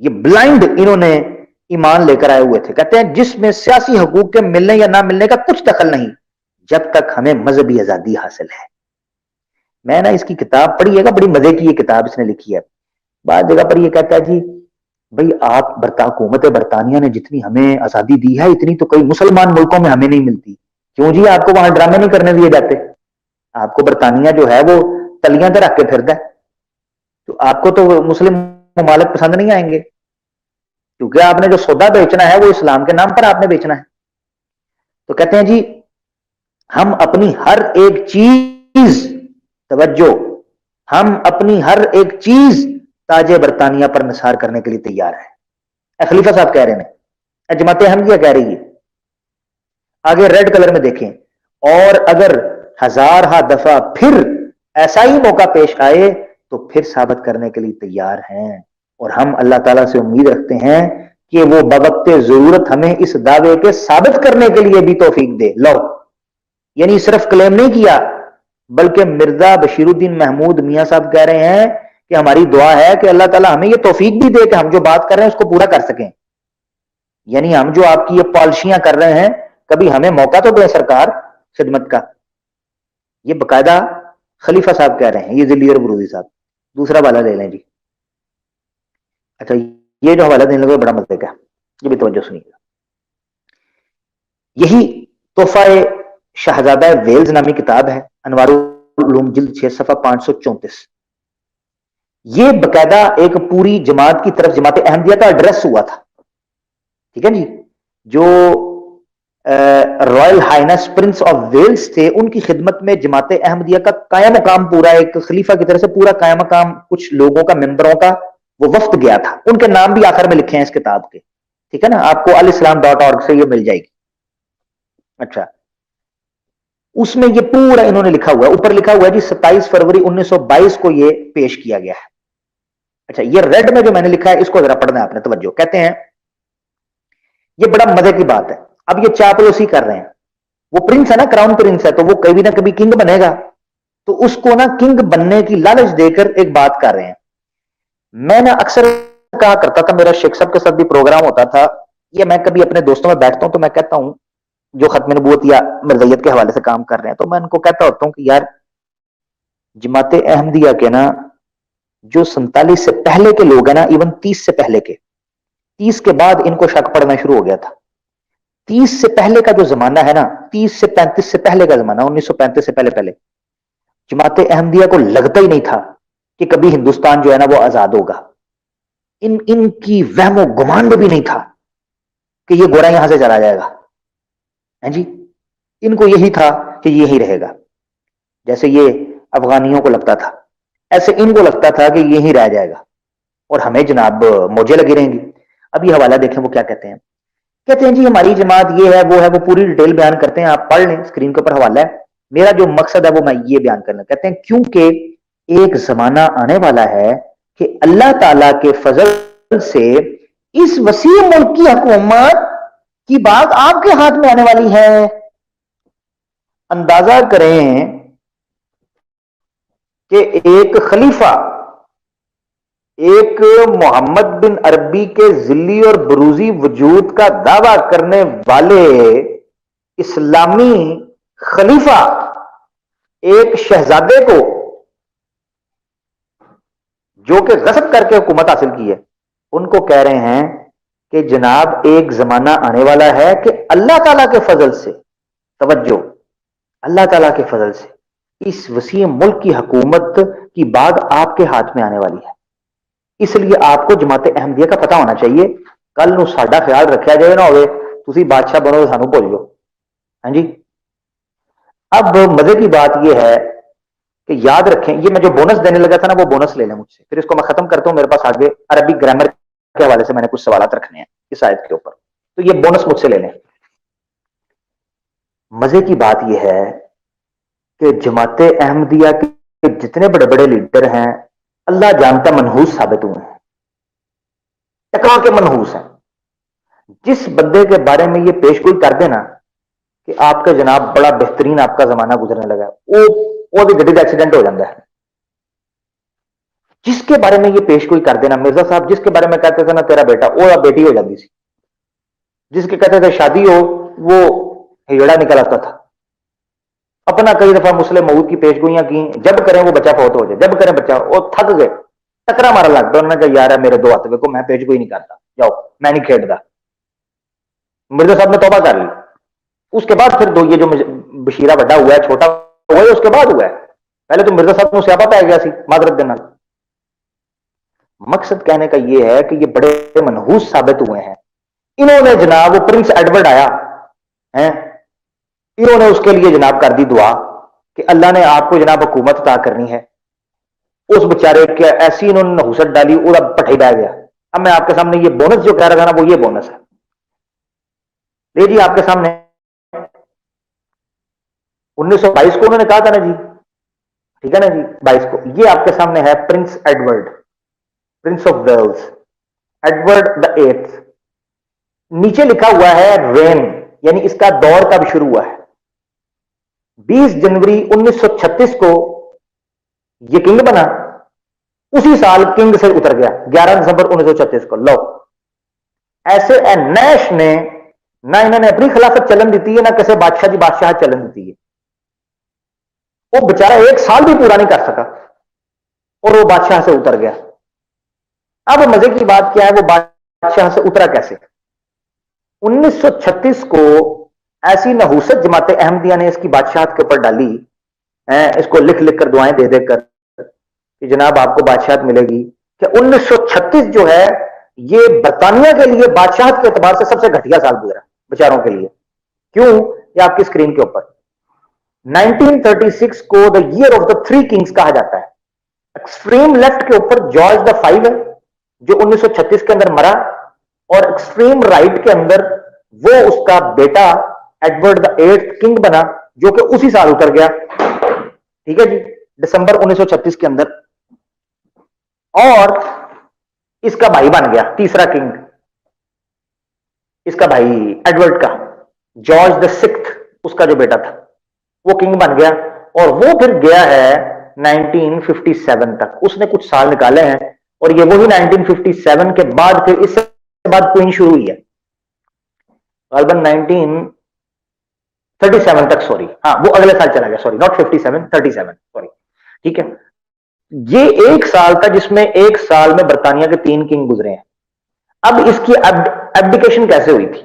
یہ بلائنڈ انہوں نے ایمان لے کر آئے ہوئے تھے. کہتے ہیں جس میں سیاسی حقوق کے ملنے یا نہ ملنے کا کچھ دخل نہیں جب تک ہمیں مذہبی آزادی حاصل ہے. میں نے اس کی کتاب پڑھی ہے گا, بڑی مزے کی یہ کتاب اس نے لکھی ہے. بعض جگہ پر یہ کہتا ہے جی بھئی آپ حکومت برطانیہ نے جتنی ہمیں آزادی دی ہے اتنی تو کئی مسلمان ملکوں میں ہمیں نہیں ملتی. کیوں جی؟ آپ کو وہاں ڈرامے نہیں کرنے دیے جاتے؟ آپ کو برطانیہ جو ہے وہ تلیاں تو رکھ کے پھرتا ہے, تو آپ کو تو مسلم ممالک پسند نہیں آئیں گے کیونکہ آپ نے جو سودا بیچنا ہے وہ اسلام کے نام پر آپ نے بیچنا ہے. تو کہتے ہیں جی ہم اپنی ہر ایک چیز, توجہ, ہم اپنی ہر ایک چیز تاج برطانیہ پر نثار کرنے کے لیے تیار ہے. خلیفہ صاحب کہہ رہے ہیں, جماعت احمدیہ کہہ رہی ہے. آگے ریڈ کلر میں دیکھیں, اور اگر ہزارہ دفعہ پھر ایسا ہی موقع پیش آئے تو پھر ثابت کرنے کے لیے تیار ہیں, اور ہم اللہ تعالیٰ سے امید رکھتے ہیں کہ وہ بوقت ضرورت ہمیں اس دعوے کے ثابت کرنے کے لیے بھی توفیق دے. لو, یعنی صرف کلیم نہیں کیا بلکہ مرزا بشیر الدین محمود میاں صاحب کہہ رہے ہیں کہ ہماری دعا ہے کہ اللہ تعالیٰ ہمیں یہ توفیق بھی دے کہ ہم جو بات کر رہے ہیں اس کو پورا کر سکیں. یعنی ہم جو آپ کی یہ پالیسیاں کر رہے ہیں کبھی ہمیں موقع تو دیں سرکار خدمت کا. یہ باقاعدہ خلیفہ صاحب کہہ رہے ہیں, یہ ذلی اور بروزی صاحب. دوسرا والا لے لیں جی. اچھا, یہ جو حوالہ دینے لگے بڑا مزے کا, یہ بھی توجہ سنیے گا. یہی تحفہ شہزادہ ویلز نامی کتاب ہے, انوار العلوم جلد 6 صفحہ 534. یہ باقاعدہ ایک پوری جماعت کی طرف جماعت احمدیہ کا ایڈریس ہوا تھا. ٹھیک ہے جی. جو Royal Highness Prince of Wales تھے ان کی خدمت میں جماعت احمدیہ کا قائم مقام پورا ایک خلیفہ کی طرف سے پورا قائم مقام کچھ لوگوں کا, ممبروں کا وہ وفد گیا تھا. ان کے نام بھی آخر میں لکھے ہیں اس کتاب کے. ٹھیک ہے نا, آپ کو alislam.org سے یہ مل جائے گی. اچھا, اس میں یہ پورا انہوں نے لکھا ہوا ہے, اوپر لکھا ہوا ہے جی 27 فروری 1922 کو یہ پیش کیا گیا ہے. اچھا, یہ ریڈ میں جو میں نے لکھا ہے اس کو ذرا پڑھنا ہے آپ نے, توجہ. کہتے ہیں یہ بڑا مزے کی بات ہے. اب یہ چاپلوسی کر رہے ہیں, وہ پرنس ہے نا, کراؤن پرنس ہے, تو وہ کبھی نہ کبھی کنگ بنے گا, تو اس کو نا کنگ بننے کی لالچ دے کر ایک بات کر رہے ہیں. میں نا اکثر کہا کرتا تھا, میرا شیخ صاحب کے ساتھ بھی پروگرام ہوتا تھا, یا میں کبھی اپنے دوستوں میں بیٹھتا ہوں تو میں کہتا ہوں جو ختم نبوت یا مرزیت کے حوالے سے کام کر رہے ہیں, تو میں ان کو کہتا ہوتا ہوں کہ یار جماعت احمدیہ کے نا جو 47 سے پہلے کے لوگ ہیں نا, ایون 30 سے پہلے کے, 30 کے بعد ان کو شک پڑنا شروع ہو گیا تھا. 30 سے پہلے کا جو زمانہ ہے نا, 30 سے 35 سے پہلے کا زمانہ, 1935 سے پہلے جماعت احمدیہ کو لگتا ہی نہیں تھا کہ کبھی ہندوستان جو ہے نا وہ آزاد ہوگا. ان کی وہم و گمان بھی نہیں تھا کہ یہ گورا یہاں سے چلا جائے گا. ہیں جی, ان کو یہی تھا کہ یہی رہے گا. جیسے یہ افغانیوں کو لگتا تھا, ایسے ان کو لگتا تھا کہ یہی رہ جائے گا اور ہمیں جناب موجے لگی رہیں گی. اب یہ حوالہ دیکھیں وہ کیا کہتے ہیں. کہتے ہیں جی ہماری جماعت یہ ہے وہ ہے, وہ پوری ڈیٹیل بیان کرتے ہیں, آپ پڑھ لیں, اسکرین کے اوپر حوالہ ہے. میرا جو مقصد ہے وہ میں یہ بیان کرنا. کہتے ہیں کیونکہ ایک زمانہ آنے والا ہے کہ اللہ تعالی کے فضل سے اس وسیع ملک کی حکومت کی بات آپ کے ہاتھ میں آنے والی ہے. اندازہ کریں کہ ایک خلیفہ, ایک محمد بن عربی کے ذلی اور بروزی وجود کا دعویٰ کرنے والے اسلامی خلیفہ ایک شہزادے کو جو کہ غصب کر کے حکومت حاصل کی ہے, ان کو کہہ رہے ہیں کہ جناب ایک زمانہ آنے والا ہے کہ اللہ تعالیٰ کے فضل سے, توجہ, اللہ تعالیٰ کے فضل سے اس وسیع ملک کی حکومت کی بات آپ کے ہاتھ میں آنے والی ہے. اس لیے آپ کو جماعت احمدیہ کا پتہ ہونا چاہیے. کل نو ساڈا خیال رکھا جائے نہ ہوئے تسی بادشاہ بنو سانو بھول جاؤ. ہاں جی. اب مزے کی بات یہ ہے کہ یاد رکھیں, یہ میں جو بونس دینے لگا تھا نا وہ بونس لے لیں مجھ سے, پھر اس کو میں ختم کرتا ہوں. میرے پاس آگے عربی گرامر کے حوالے سے میں نے کچھ سوالات رکھنے ہیں اس آیت کے اوپر, تو یہ بونس مجھ سے لے لیں. مزے کی بات یہ ہے کہ جماعت احمدیہ کے جتنے بڑے بڑے لیڈر ہیں اللہ جانتا منحوس ثابت ہوئے ہیں, ٹکرا کے منحوس ہیں. جس بندے کے بارے میں یہ پیش گوئی کر دینا کہ آپ کا جناب بڑا بہترین آپ کا زمانہ گزرنے لگا, وہ بھی گڈی کا ایکسیڈنٹ ہو جاتا ہے. جس کے بارے میں یہ پیش گوئی کر دینا مرزا صاحب، جس کے بارے میں کہتے تھے نا تیرا بیٹا، وہ اب بیٹی ہو جاتی سی، جس کے کہتے تھے شادی ہو وہ ہیڑا نکل آتا تھا. اپنا کئی دفعہ مسلم مود کی پیش گوئیاں کی، جب کریں وہ بچہ فوت ہو جائے، جب کریں بچہ، وہ تھک گئے، ٹکرا مارا لگ پیا. انہوں نے کہا یار میرے دو ہاتھ کو میں پیش گوئی نہیں کرتا، جاؤ میں نہیں کھیلتا. مرزا صاحب نے توبہ کر لی. اس کے بعد پھر دو یہ جو بشیرہ بڑا ہوا ہے چھوٹا ہوا ہے اس کے بعد ہوا ہے. پہلے تو مرزا صاحب کو سیابہ پہ گیا سی معذرت دینا. مقصد کہنے کا یہ ہے کہ یہ بڑے منحوس ثابت ہوئے ہیں. انہوں نے جناب وہ پرنس ایڈورڈ آیا ہے، انہوں نے اس کے لیے جناب کر دی دعا کہ اللہ نے آپ کو جناب حکومت عطا کرنی ہے. اس بیچارے کے ایسی انہوں نے نحوست ڈالی، وہ پٹھائی بہ گیا. اب میں آپ کے سامنے یہ بونس جو کہہ رہا تھا نا، وہ یہ بونس ہے. لے جی آپ کے سامنے 1922 کو انہوں نے کہا تھا نا جی، ٹھیک ہے نا جی، 22 کو. یہ آپ کے سامنے ہے Prince Edward, Prince of Wales, Edward the eighth. نیچے لکھا ہوا ہے رین، یعنی اس کا دور کب شروع ہوا ہے. 20 جنوری 1936 کو یہ کنگ بنا، اسی سال کنگ سے اتر گیا 11 دسمبر 1936 کو. لو ایسے نیش نے نہ انہوں نے اپنی خلافت چلن دیتی ہے، نہ کسی بادشاہ کی بادشاہ چلن دیتی ہے. وہ بیچارہ 1 سال بھی پورا نہیں کر سکا اور وہ بادشاہ سے اتر گیا. اب مزے کی بات کیا ہے، وہ بادشاہ سے اترا کیسے؟ 1936 کو ایسی نحوست جماعت احمدیہ نے اس کی بادشاہت کے اوپر ڈالی، اس کو لکھ لکھ کر دعائیں دے دے کر کہ جناب آپ کو بادشاہت ملے گی، کہ 1936 جو ہے یہ برطانیہ کے لیے بادشاہت کے اعتبار سے سب سے گھٹیا سال گزرا بیچاروں کے لیے. کیوں؟ یہ آپ کی اسکرین کے اوپر 1936 کو دا ایئر آف دا 3 کنگز کہا جاتا ہے. ایکسٹریم لیفٹ کے اوپر جارج دا 5 ہے جو 1936 کے اندر مرا، اور ایکسٹریم رائٹ کے اندر وہ اس کا بیٹا ایڈورڈ دا ایٹھ کنگ بنا جو کہ اسی سال اتر گیا. ٹھیک ہے جی، دسمبر 1936 کے اندر. اور اس کا بھائی بن گیا تیسرا کنگ، اس کا بھائی ایڈورڈ کا، جارج دا سکتھ اس کا جو بیٹا تھا وہ کنگ بن گیا. اور وہ پھر گیا ہے 1957 تک. اس نے کچھ سال نکالے ہیں، اور یہ وہی 1957 کے بعد پھر اس سے بعد کوئن شروع ہوئی ہے غالباً 1937 تک. سوری ہاں وہ اگلے سال چلا گیا، سوری ناٹ 57 37 سوری. ٹھیک ہے، یہ 1 سال تھا جس میں 1 سال میں برطانیہ کے 3 کنگ گزرے ہیں. اب اس کی ایبڈیکیشن کیسے ہوئی تھی؟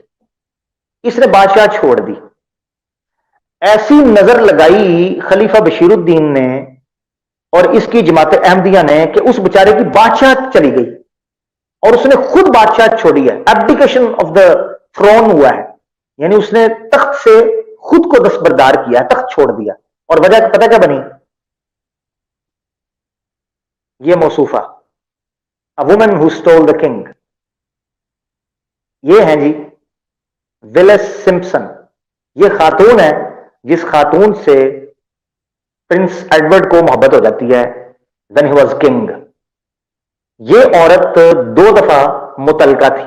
اس نے بادشاہ چھوڑ دی. ایسی نظر لگائی خلیفہ بشیر الدین نے اور اس کی جماعت احمدیہ نے کہ اس بیچارے کی بادشاہ چلی گئی اور اس نے خود بادشاہ چھوڑی ہے. ایبڈیکیشن آف دا تھرون ہوا ہے، یعنی اس نے تخت سے خود کو دستبردار کیا، تخت چھوڑ دیا. اور وجہ پتہ کیا بنی؟ یہ موصوفہ A woman who stole the king. یہ ہیں جی ویلس سمپسن. یہ خاتون ہے جس خاتون سے پرنس ایڈورڈ کو محبت ہو جاتی ہے when he was king. یہ عورت 2 دفعہ مطلقہ تھی.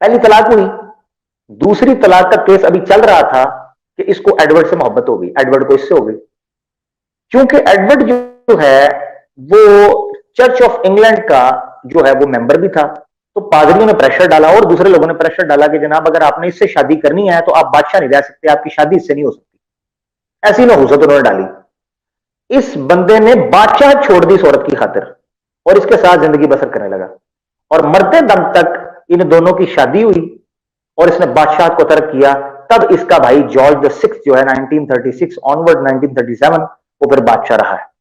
پہلی طلاق ہوئی، دوسری طلاق کا کیس ابھی چل رہا تھا کہ اس کو ایڈورڈ سے محبت ہو گئی، ایڈورڈ کو اس سے ہو گئی. چونکہ ایڈورڈ جو ہے وہ چرچ آف انگلینڈ کا جو ہے وہ ممبر بھی تھا، تو پادریوں نے پریشر ڈالا اور دوسرے لوگوں نے پریشر ڈالا کہ جناب اگر آپ نے اس سے شادی کرنی ہے تو آپ بادشاہ نہیں رہ سکتے، آپ کی شادی اس سے نہیں ہو سکتی. ایسی نحوست انہوں نے ڈالی. اس بندے نے بادشاہ چھوڑ دی اس عورت کی خاطر اور اس کے ساتھ زندگی بسر کرنے لگا. اور مرتے دم تک ان دونوں کی شادی ہوئی اور اس نے بادشاہت کو ترک کیا. تب اس کا بھائی جارج دا سکس جو ہے 1936 آنورڈ 1937 وہ پھر بادشاہ رہا ہے.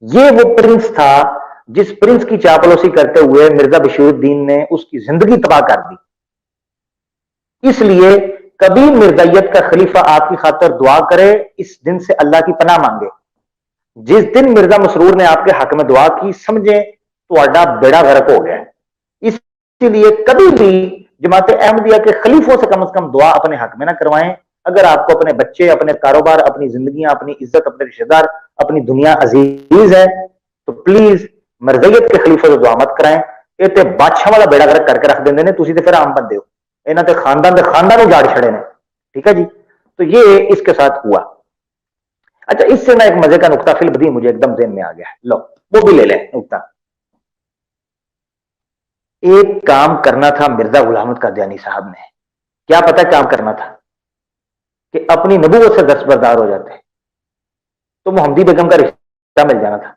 یہ وہ پرنس تھا جس پرنس کی چاپلوسی کرتے ہوئے مرزا بشیر الدین نے اس کی زندگی تباہ کر دی. اس لیے کبھی مرزائیت کا خلیفہ آپ کی خاطر دعا کرے اس دن سے اللہ کی پناہ مانگے. جس دن مرزا مسرور نے آپ کے حق میں دعا کی سمجھیں تو اڈا بیڑا غرق ہو گیا. اس لیے کبھی بھی جماعت احمدیہ کے خلیفوں سے کم از کم دعا اپنے حق میں نہ کروائیں. اگر آپ کو اپنے بچے، اپنے کاروبار، اپنی زندگیاں، اپنی عزت، اپنے رشتے دار، اپنی دنیا عزیز ہے تو پلیز مرزائیت کے خلیفوں سے دعا مت کرائیں. یہ تے بادشاہ والا بیڑا غرق کر کے رکھ دیندے نے. تسی تے پھر عام بندے ہو، انہاں تے خاندان اجاڑ چھڑے نے. ٹھیک ہے جی، تو یہ اس کے ساتھ ہوا. اچھا اس سے میں ایک مزے کا نقطہ فی البدیہہ مجھے ایک دم ذہن میں آ گیا، لو وہ بھی لے لیں نقطہ۔ ایک کام کرنا تھا مرزا غلام احمد قادیانی صاحب نے، کیا پتہ کام کرنا تھا کہ اپنی نبوت سے دستبردار ہو جاتے تو محمدی بیگم کا رشتہ مل جانا تھا۔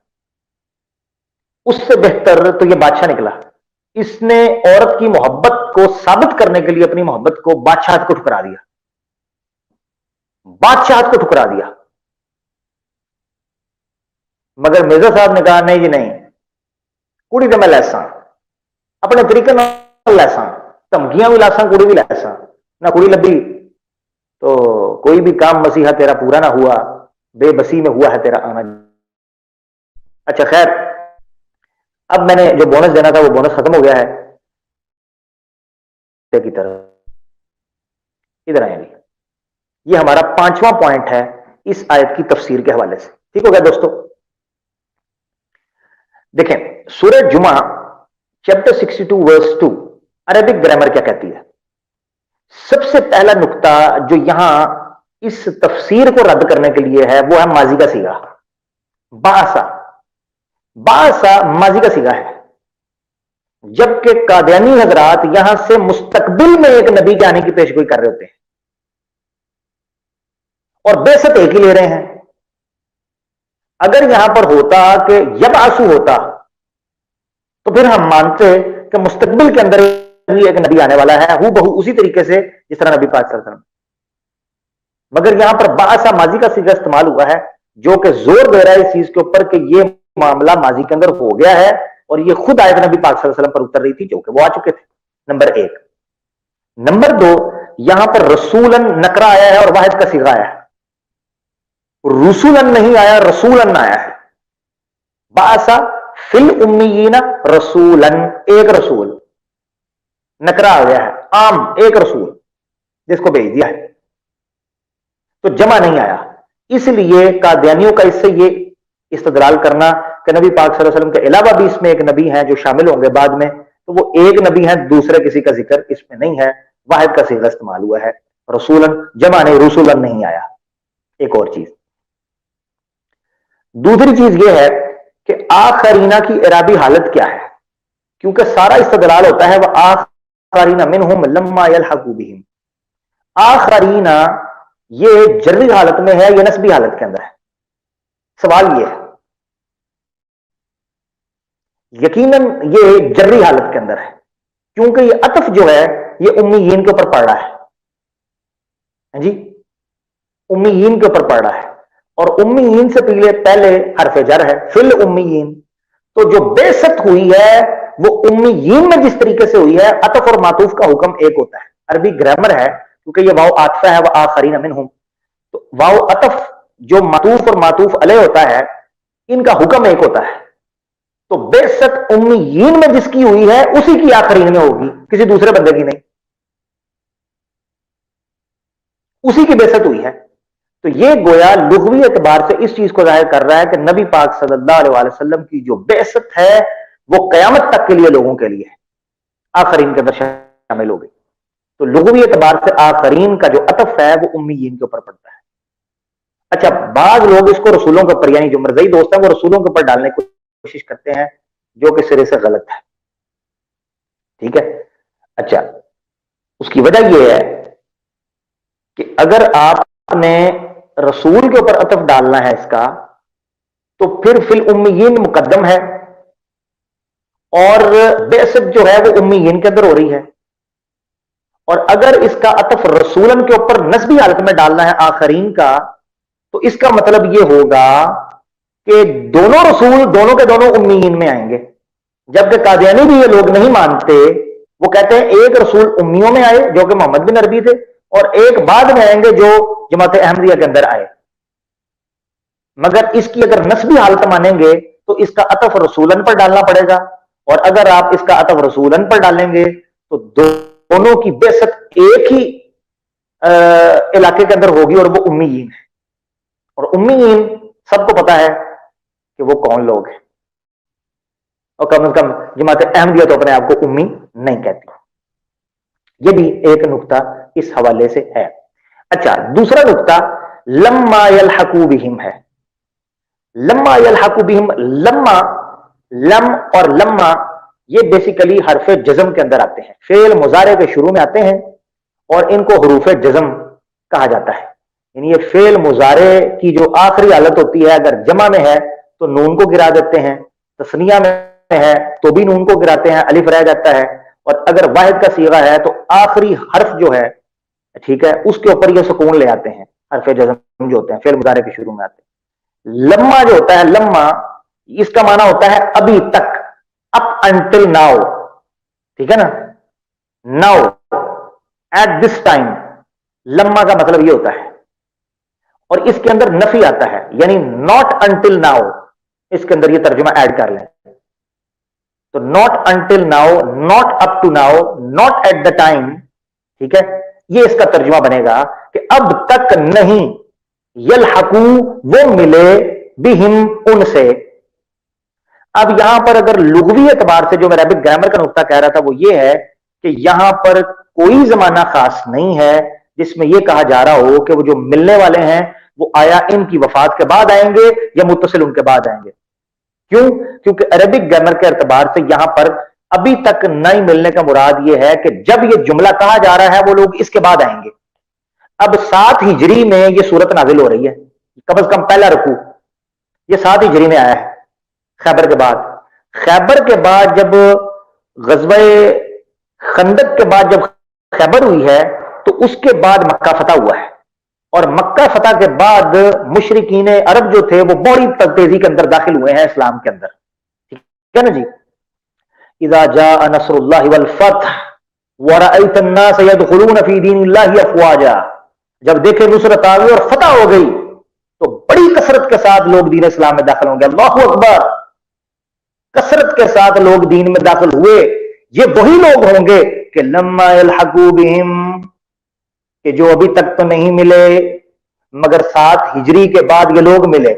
اس سے بہتر تو یہ بادشاہ نکلا، اس نے عورت کی محبت کو ثابت کرنے کے لیے اپنی محبت کو بادشاہت کو ٹھکرا دیا، بادشاہت کو ٹھکرا دیا۔ مگر مرزا صاحب نے کہا نہیں جی نہیں، کڑی تو میں لیسا اپنے طریقے نال لیسا، دھمکیاں بھی لاساں کڑی بھی لیسا، نہ کڑی لبھی تو کوئی بھی کام مسیحا تیرا پورا نہ ہوا، بے بسی میں ہوا ہے تیرا آنا۔ اچھا خیر، اب میں نے جو بونس دینا تھا وہ بونس ختم ہو گیا ہے کی طرف ادھر آئیں گے۔ یہ ہمارا 5واں پوائنٹ ہے اس آیت کی تفسیر کے حوالے سے، ٹھیک ہو گیا دوستو؟ دیکھیں سورہ جمعہ چیپٹر 62 ورس 2 عربک گرامر کیا کہتی ہے؟ سب سے پہلا نقطہ جو یہاں اس تفسیر کو رد کرنے کے لیے ہے وہ ہے ماضی کا صیغہ، باسا۔ باسا ماضی کا صیغہ ہے، جبکہ قادیانی حضرات یہاں سے مستقبل میں ایک نبی کے آنے کی پیشگوئی کر رہے ہوتے ہیں اور بعثت ایک ہی لے رہے ہیں۔ اگر یہاں پر ہوتا کہ یبعثو ہوتا تو پھر ہم مانتے کہ مستقبل کے اندر بھی ایک نبی آنے والا ہے، ہو بہو اسی طریقے سے جس طرح نبی پاک صلی اللہ علیہ وسلم۔ مگر یہاں پر باسا ماضی کا صیغہ استعمال ہوا ہے جو کہ زور دے رہا ہے اس چیز کے اوپر کہ یہ معاملہ ماضی کے اندر ہو گیا ہے اور یہ خود آیت نبی پاک صلی اللہ علیہ وسلم پر اتر رہی تھی جو کہ وہ آ چکے تھے، نمبر 1۔ نمبر 2، یہاں پر رسولن نکرہ آیا ہے اور واحد کا صیغہ آیا ہے، رسولن نہیں آیا، رسولن آیا ہے۔ باسا فی الامیین رسولن، ایک رسول نکرہ آ گیا ہے، عام ایک رسول جس کو بھیج دیا ہے، تو جمع نہیں آیا۔ اس لیے قادیانیوں کا اس سے یہ استدلال کرنا کہ نبی پاک صلی اللہ علیہ وسلم کے علاوہ بھی اس میں ایک نبی ہیں جو شامل ہوں گے بعد میں، تو وہ ایک نبی ہیں، دوسرے کسی کا ذکر اس میں نہیں ہے، واحد کا صیغہ استعمال ہوا ہے، رسولن جمع نہیں، رسولن نہیں آیا۔ ایک اور چیز، دوسری چیز یہ ہے کہ آخرینہ کی اعرابی حالت کیا ہے، کیونکہ سارا استدلال ہوتا ہے وہ آخرینہ منہم لما یلحقوا بہم۔ آخرینہ یہ جری حالت میں ہے یا نسبی حالت کے اندر ہے؟ سوال یہ ہے، یقیناً یہ جری حالت کے اندر ہے کیونکہ یہ عطف جو ہے یہ امیین کے اوپر پڑ رہا ہے، جی امیین کے اوپر پڑ رہا ہے، اور امیین سے پہلے حرف جر ہے فل امیین، تو جو بعثت ہوئی ہے وہ امیین میں جس طریقے سے ہوئی ہے عطف اور معطوف کا حکم ایک ہوتا ہے۔ عربی گرامر ہے کیونکہ یہ واو عاطفہ ہے، وہ آخرین منہم، تو واو عطف جو معطوف اور معطوف علیہ ہوتا ہے ان کا حکم ایک ہوتا ہے، تو بعثت امیین میں جس کی ہوئی ہے اسی کی آخرین میں ہوگی، کسی دوسرے بندے کی نہیں، اسی کی بعثت ہوئی ہے۔ تو یہ گویا لغوی اعتبار سے اس چیز کو ظاہر کر رہا ہے کہ نبی پاک صلی اللہ علیہ وسلم کی جو بعثت ہے وہ قیامت تک کے لیے لوگوں کے لیے آخرین کے اندر شامل ہو گئی۔ تو لغوی اعتبار سے آخرین کا جو عطف ہے وہ امیین کے اوپر پڑتا ہے۔ اچھا بعض لوگ اس کو رسولوں کے اوپر، یعنی جو مرزائی دوست ہیں وہ رسولوں کے اوپر ڈالنے کی کوشش کرتے ہیں جو کہ سرے سے غلط ہے، ٹھیک ہے؟ اچھا اس کی وجہ یہ ہے کہ اگر آپ نے رسول کے اوپر عطف ڈالنا ہے اس کا تو پھر فی الامیین مقدم ہے اور بعثت جو ہے وہ امیین کے اندر ہو رہی ہے، اور اگر اس کا عطف رسولن کے اوپر نسبی حالت میں ڈالنا ہے آخرین کا تو اس کا مطلب یہ ہوگا کہ دونوں رسول دونوں کے دونوں امیین میں آئیں گے، جبکہ قادیانی بھی یہ لوگ نہیں مانتے، وہ کہتے ہیں ایک رسول امیوں میں آئے جو کہ محمد بن عربی تھے اور ایک بعد میں آئیں گے جو جماعت احمدیہ کے اندر آئے۔ مگر اس کی اگر نسبی حالت مانیں گے تو اس کا عطف رسولن پر ڈالنا پڑے گا، اور اگر آپ اس کا عطف رسولن پر ڈالیں گے تو دونوں کی بعثت ایک ہی علاقے کے اندر ہوگی اور وہ امیین ہے، اور امیین سب کو پتا ہے کہ وہ کون لوگ ہیں، اور کم از کم جماعت احمدیہ تو اپنے آپ کو امی نہیں کہتی۔ یہ بھی ایک نقطہ اس حوالے سے ہے۔ اچھا دوسرا نقطہ لما یلحقوا بہم ہے، لما یلحق بہم، لما، لم اور لما یہ بیسیکلی حرف جزم کے اندر آتے ہیں، فعل مضارع کے شروع میں آتے ہیں اور ان کو حروف جزم کہا جاتا ہے. یعنی یہ فعل مضارع کی جو آخری حالت ہوتی ہے، اگر جمع میں ہے تو نون کو گرا دیتے ہیں، تثنیہ میں ہے تو بھی نون کو گراتے ہیں، الف رہ جاتا ہے، اور اگر واحد کا صیغہ ہے تو آخری حرف جو ہے، ٹھیک ہے، اس کے اوپر یہ سکون لے آتے ہیں، حرف جزم جو ہوتے ہیں فعل مضارع کے شروع میں آتے ہیں. لما جو ہوتا ہے، لما اس کا معنی ہوتا ہے ابھی تک، اپ انٹل ناؤ، ٹھیک ہے نا، ناؤ، ایٹ دس ٹائم، لما کا مطلب یہ ہوتا ہے. اور اس کے اندر نفی آتا ہے، یعنی ناٹ انٹل ناؤ، اس کے اندر یہ ترجمہ ایڈ کر لیں تو not until now, not up to now, not at the time, ٹھیک ہے، یہ اس کا ترجمہ بنے گا کہ اب تک نہیں، یلحقو وہ ملے، بہم ان سے. اب یہاں پر اگر لغوی اعتبار سے جو میں عربک گرامر کا نقطہ کہہ رہا تھا وہ یہ ہے کہ یہاں پر کوئی زمانہ خاص نہیں ہے جس میں یہ کہا جا رہا ہو کہ وہ جو ملنے والے ہیں وہ آیا ان کی وفات کے بعد آئیں گے یا متصل ان کے بعد آئیں گے. کیوں؟ کیونکہ عربک گرامر کے اعتبار سے یہاں پر ابھی تک نہیں ملنے کا مراد یہ ہے کہ جب یہ جملہ کہا جا رہا ہے وہ لوگ اس کے بعد آئیں گے. اب 7 ہجری میں یہ صورت نازل ہو رہی ہے، کم از کم پہلا رکوع یہ 7 ہجری میں آیا ہے خیبر کے بعد. خیبر کے بعد جب غزوہ خندق کے بعد جب خیبر ہوئی ہے تو اس کے بعد مکہ فتح ہوا ہے، اور مکہ فتح کے بعد مشرکین عرب جو تھے وہ بڑی تیزی کے اندر داخل ہوئے ہیں اسلام کے اندر، ٹھیک ہے نا جی. اذا جاء نصر اللہ والفتح ورأيت الناس يدخلون في دين الله افواجا، جب دیکھے نصرت آ گئی اور فتح ہو گئی تو بڑی کثرت کے ساتھ لوگ دین اسلام میں داخل ہوں گے. اللہ اکبر، کثرت کے ساتھ لوگ دین میں داخل ہوئے. یہ وہی لوگ ہوں گے کہ لما یلحقوا بہم، کہ جو ابھی تک تو نہیں ملے مگر 7 ہجری کے بعد یہ لوگ ملے.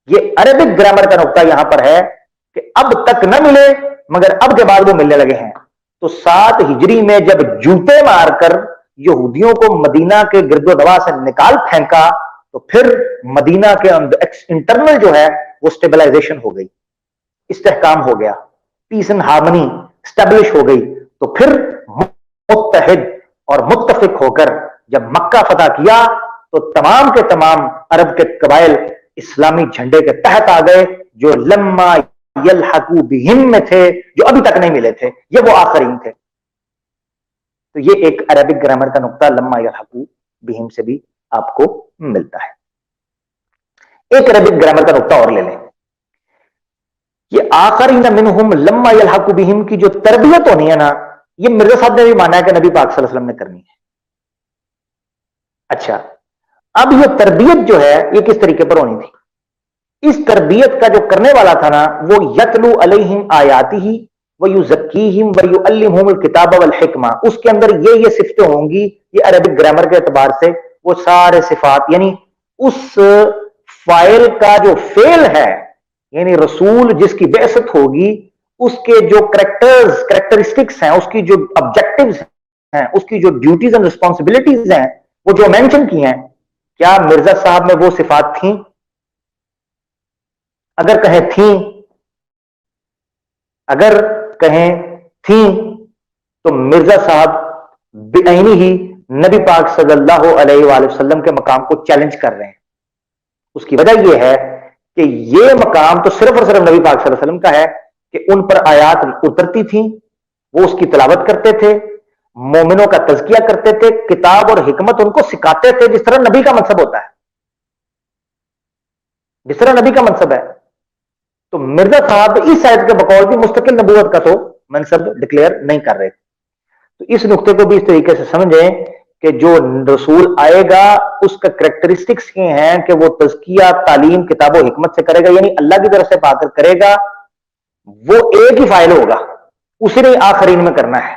یہ عربک گرامر کا نقطہ یہاں پر ہے کہ اب تک نہ ملے مگر اب کے بعد وہ ملنے لگے ہیں. تو 7 ہجری میں جب جوتے مار کر یہودیوں کو مدینہ کے گرد و دوا سے نکال پھینکا تو پھر مدینہ کے اندر انٹرنل جو ہے وہ سٹیبلائزیشن ہو گئی، استحکام ہو گیا، پیس اینڈ ہارمنی اسٹیبلش ہو گئی. تو پھر متحد اور متفق ہو کر جب مکہ فتح کیا تو تمام کے تمام عرب کے قبائل اسلامی جھنڈے کے تحت آ گئے، جو لما یلحقوا بہم میں تھے، جو ابھی تک نہیں ملے تھے، یہ وہ آخرین تھے. تو یہ ایک عربک گرامر کا نقطہ لما یلحقوا بہم سے بھی آپ کو ملتا ہے. ایک عربک گرامر کا نقطہ اور لے لیں، یہ آخرین منہم لما یلحقوا بہم کی جو تربیت ہونی ہے نا، یہ مرزا صاحب نے بھی مانا ہے کہ نبی پاک صلی اللہ علیہ وسلم نے کرنی ہے. اچھا، اب یہ تربیت جو ہے یہ کس طریقے پر ہونی تھی؟ اس تربیت کا جو کرنے والا تھا نا وہ یتلو علیہم آیاتہ ویزکیہم ویعلمہم الکتاب والحکمہ، اس کے اندر یہ صفتیں ہوں گی. یہ عربک گرامر کے اعتبار سے وہ سارے صفات، یعنی اس فائل کا جو فعل ہے، یعنی رسول جس کی بعثت ہوگی اس کے جو کریکٹرسٹکس ہیں، اس کی جو آبجیکٹیوز ہیں، اس کی جو ڈیوٹیز اینڈ رسپانسبلٹیز ہیں، وہ جو مینشن کی ہیں، کیا مرزا صاحب میں وہ صفات تھیں؟ اگر کہیں تھیں، اگر کہیں تھیں تو مرزا صاحب بعینی ہی نبی پاک صلی اللہ علیہ وآلہ وسلم کے مقام کو چیلنج کر رہے ہیں. اس کی وجہ یہ ہے کہ یہ مقام تو صرف اور صرف نبی پاک صلی اللہ علیہ وسلم کا ہے کہ ان پر آیات اترتی تھیں، وہ اس کی تلاوت کرتے تھے، مومنوں کا تزکیہ کرتے تھے، کتاب اور حکمت ان کو سکھاتے تھے، جس طرح نبی کا منصب ہوتا ہے، جس طرح نبی کا منصب ہے. تو مرزا صاحب اس آیت کے بقول بھی مستقل نبوت کا تو منصب ڈکلیئر نہیں کر رہے. تو اس نقطے کو بھی اس طریقے سے سمجھیں کہ جو رسول آئے گا اس کا کریکٹرسٹکس یہ ہیں کہ وہ تزکیہ، تعلیم، کتاب و حکمت سے کرے گا، یعنی اللہ کی طرف سے پا کر کرے گا. وہ ایک ہی فائل ہوگا، اسے نہیں آخرین میں کرنا ہے.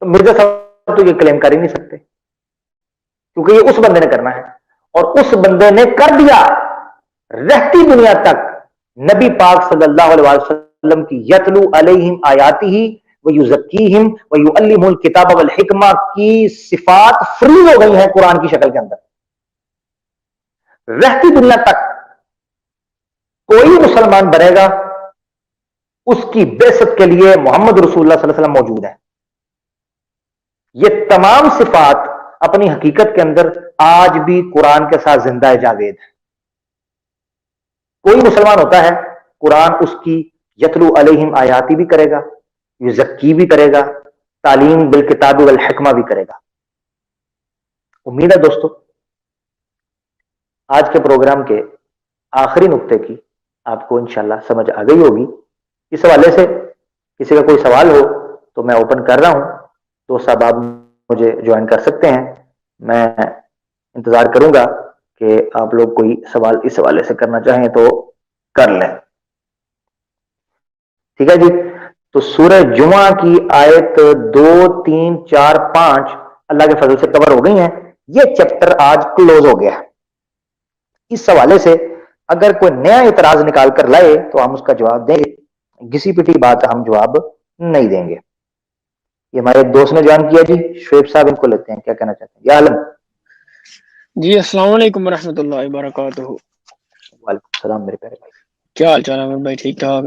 تو مرزا صاحب تو یہ کلیم کر ہی نہیں سکتے کیونکہ یہ اس بندے نے کرنا ہے، اور اس بندے نے کر دیا. رہتی دنیا تک نبی پاک صلی اللہ علیہ وسلم کی یتلو علیہم آیاتہ ویزکیہم ویعلمہم الکتاب والحکمہ کی صفات فریز ہو گئی ہیں قرآن کی شکل کے اندر رہتی دنیا تک. کوئی مسلمان بنے گا اس کی بعثت کے لیے محمد رسول اللہ صلی اللہ علیہ وسلم موجود ہے. یہ تمام صفات اپنی حقیقت کے اندر آج بھی قرآن کے ساتھ زندہ جاوید ہے. کوئی مسلمان ہوتا ہے قرآن اس کی یتلو علیہم آیاتی بھی کرے گا, یزکی بھی کرے گا, تعلیم بالکتاب والحکمہ بھی کرے گا. امید ہے دوستو آج کے پروگرام کے آخری نقطے کی آپ کو انشاءاللہ سمجھ آ گئی ہوگی. اس حوالے سے کسی کا کوئی سوال ہو تو میں اوپن کر رہا ہوں, تو صاحب آپ مجھے جوائن کر سکتے ہیں. میں انتظار کروں گا کہ آپ لوگ کوئی سوال اس حوالے سے کرنا چاہیں تو کر لیں. ٹھیک ہے جی. تو سورہ جمعہ کی آیت 2 3 4 5 اللہ کے فضل سے کور ہو گئی ہیں. یہ چیپٹر آج کلوز ہو گیا ہے. اس حوالے سے اگر کوئی نیا اعتراض نکال کر لائے تو ہم اس کا جواب دیں گے, گھسی پٹی بات ہم جواب نہیں دیں گے. یہ ہمارے ایک دوست نے جوائن کیا جی, شعیب صاحب, ان کو لیتے ہیں, کیا کہنا چاہتے ہیں یا عالم. جی السلام علیکم ورحمۃ اللہ وبرکاتہ. وعلیکم السلام میرے پیارے بھائی. کیا حال چال ہے عامر بھائی؟ ٹھیک ٹھاک.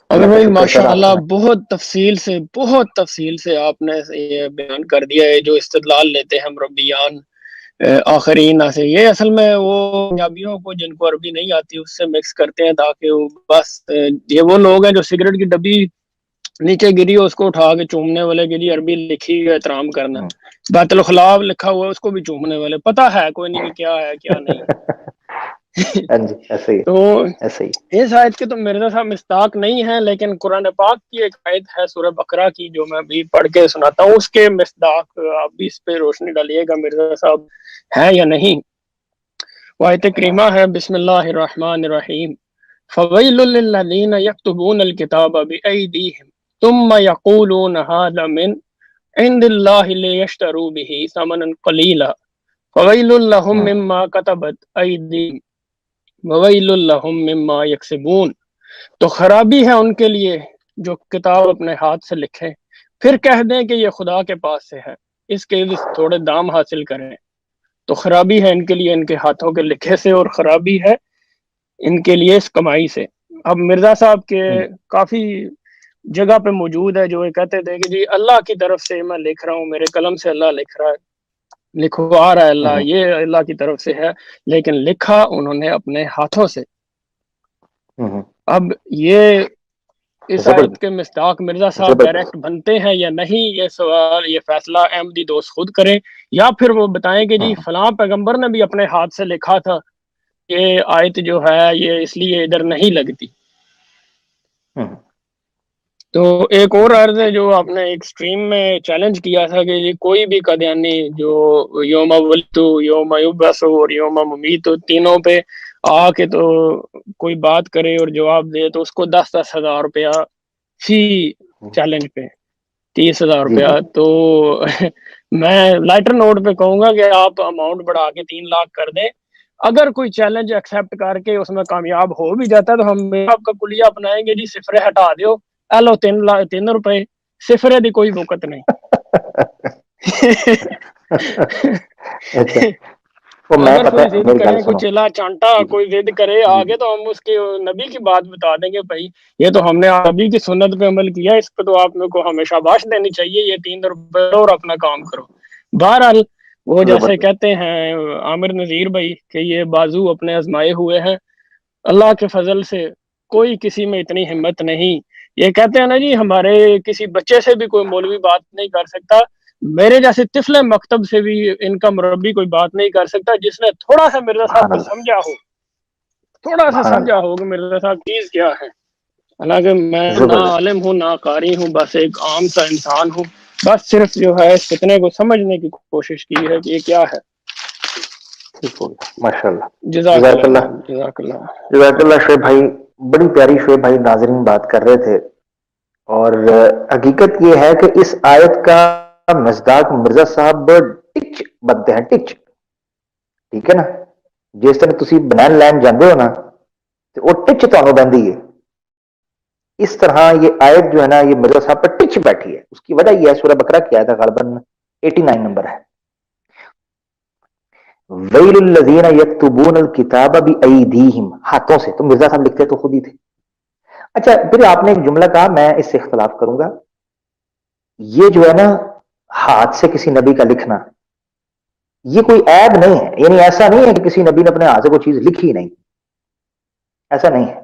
اللہ عامر کا بھائی شکر ماشاء سر, آپ اللہ سنائیں. بہت تفصیل سے آپ نے یہ بیان کر دیا ہے. جو استدلال لیتے ہیں مربیان آخرین سے, یہ اصل میں وہ پنجابیوں کو جن کو عربی نہیں آتی اس سے مکس کرتے ہیں, تاکہ وہ بس یہ وہ لوگ ہیں جو سگریٹ کی ڈبی نیچے گری ہو اس کو اٹھا کے چومنے والے کے لیے عربی لکھی احترام کرنا, بیت الخلاء لکھا ہوا ہے اس کو بھی چومنے والے, پتہ ہے کوئی نہیں کہ کیا ہے کیا نہیں. ہاں جی ایسے ہی تو ایسے ہی. اس آیت کے تو مرزا صاحب مصداق نہیں ہے, لیکن قرآن پاک کی ایک آیت ہے سورہ بقرہ کی جو میں بھی پڑھ کے سناتا ہوں, اس کے مصداق آپ بھی اس پہ روشنی ڈالیے گا مرزا صاحب ہے یا نہیں. وہ آیت کریمہ ہے بسم اللہ الرحمن الرحیم. فویل للذین یکتبون الکتاب بأیدیہم ثم یقولون ھذا من عند اللہ لیشتروا به ثمنا قلیلا فویل لهم مما كتبت ایدیہم وویل لهم مما یکسبون. تو خرابی ہے ان کے لیے جو کتاب اپنے ہاتھ سے لکھیں پھر کہہ دیں کہ یہ خدا کے پاس سے ہے, اس کے تھوڑے دام حاصل کریں. تو خرابی ہے ان کے لیے ان کے ہاتھوں کے لکھے سے, اور خرابی ہے ان کے لیے اس کمائی سے. اب مرزا صاحب کے کافی جگہ پہ موجود ہے جو یہ کہتے تھے کہ جی اللہ کی طرف سے میں لکھ رہا ہوں, میرے قلم سے اللہ لکھ رہا ہے, لکھوا رہا ہے اللہ, یہ اللہ کی طرف سے ہے, لیکن لکھا انہوں نے اپنے ہاتھوں سے. اب یہ اس آیت کے مصداق مرزا صاحب ڈائریکٹ بنتے ہیں یا نہیں, یہ سوال یہ فیصلہ احمدی دوست خود کریں, یا پھر وہ بتائیں کہ جی فلاں پیغمبر نے بھی اپنے ہاتھ سے لکھا تھا, یہ آیت جو ہے یہ اس لیے ادھر نہیں لگتی. تو ایک اور عرض ہے جو آپ نے ایک سٹریم میں چیلنج کیا تھا کہ یہ کوئی بھی قادیانی جو یوم ولدتو یوم یبعث اور یوم ممیت تینوں پہ آ کے تو کوئی بات کرے اور جواب دے تو اس کو 10-10 ہزار روپیہ فی چیلنج پہ 30,000 روپیہ. تو میں لائٹر نوٹ پہ کہوں گا کہ آپ اماؤنٹ بڑھا کے 3 لاکھ کر دیں. اگر کوئی چیلنج ایکسیپٹ کر کے اس میں کامیاب ہو بھی جاتا ہے تو ہم آپ کا کلیہ اپنائیں گے, جی صفرے ہٹا دیو, لو 3 روپے صفرے دی کوئی وقت نہیں. اگر کوئی ضد کرے, کوئی چلا چانٹا کوئی ضد کرے آگے, تو ہم اس کے نبی کی بات بتا دیں گے, بھائی یہ تو ہم نے نبی کی سنت پہ عمل کیا, اس پہ تو آپ کو ہمیں شاباش دینی چاہیے, یہ 3 روپے اور اپنا کام کرو. بہرحال وہ جیسے کہتے ہیں عامر نذیر بھائی کہ یہ بازو اپنے آزمائے ہوئے ہیں, اللہ کے فضل سے کوئی کسی میں اتنی ہمت نہیں. یہ کہتے ہیں نا جی ہمارے کسی بچے سے بھی کوئی مولوی بات نہیں کر سکتا, میرے جیسے طفل مکتب سے بھی ان کا مربی کوئی بات نہیں کر سکتا جس نے تھوڑا سا مرزا صاحب کو سمجھا ہو, تھوڑا سا سمجھا ہو کہ مرزا صاحب چیز کیا ہے. حالانکہ میں نہ عالم ہوں نہ قاری ہوں, بس ایک عام سا انسان ہوں, بس صرف جو ہے اس فتنے کو سمجھنے کی کوشش کی ہے کہ یہ کیا ہے. ماشاء اللہ, جزاک اللہ جزاک اللہ جزاک اللہ. شعیب بھائی بڑی پیاری شعیب بھائی ناظرین بات کر رہے تھے, اور حقیقت یہ ہے کہ اس آیت کا مصداق مرزا صاحب ٹچ بنتے ہیں, ٹچ, ٹھیک ہے نا, جس طرح تسی بنین لین جاندے ہو نا تو وہ ٹچ تمہیں بندی ہے, اس طرح یہ آیت جو ہے نا یہ مرزا صاحب پر ٹچ بیٹھی ہے. اس کی وجہ یہ ہے سورہ بقرہ کی آیت غالباً 89 نمبر ہے. ویل الذین یکتبون الکتاب بایدیہم، ہاتھوں سے، تو مرزا صاحب لکھتے تو خود ہی تھے. اچھا پھر آپ نے ایک جملہ کہا، میں اس سے اختلاف کروں گا. یہ جو ہے نا ہاتھ سے کسی نبی کا لکھنا، یہ کوئی عیب نہیں ہے. یعنی ایسا نہیں ہے کہ کسی نبی نے اپنے ہاتھ سے کوئی چیز لکھی نہیں، ایسا نہیں ہے.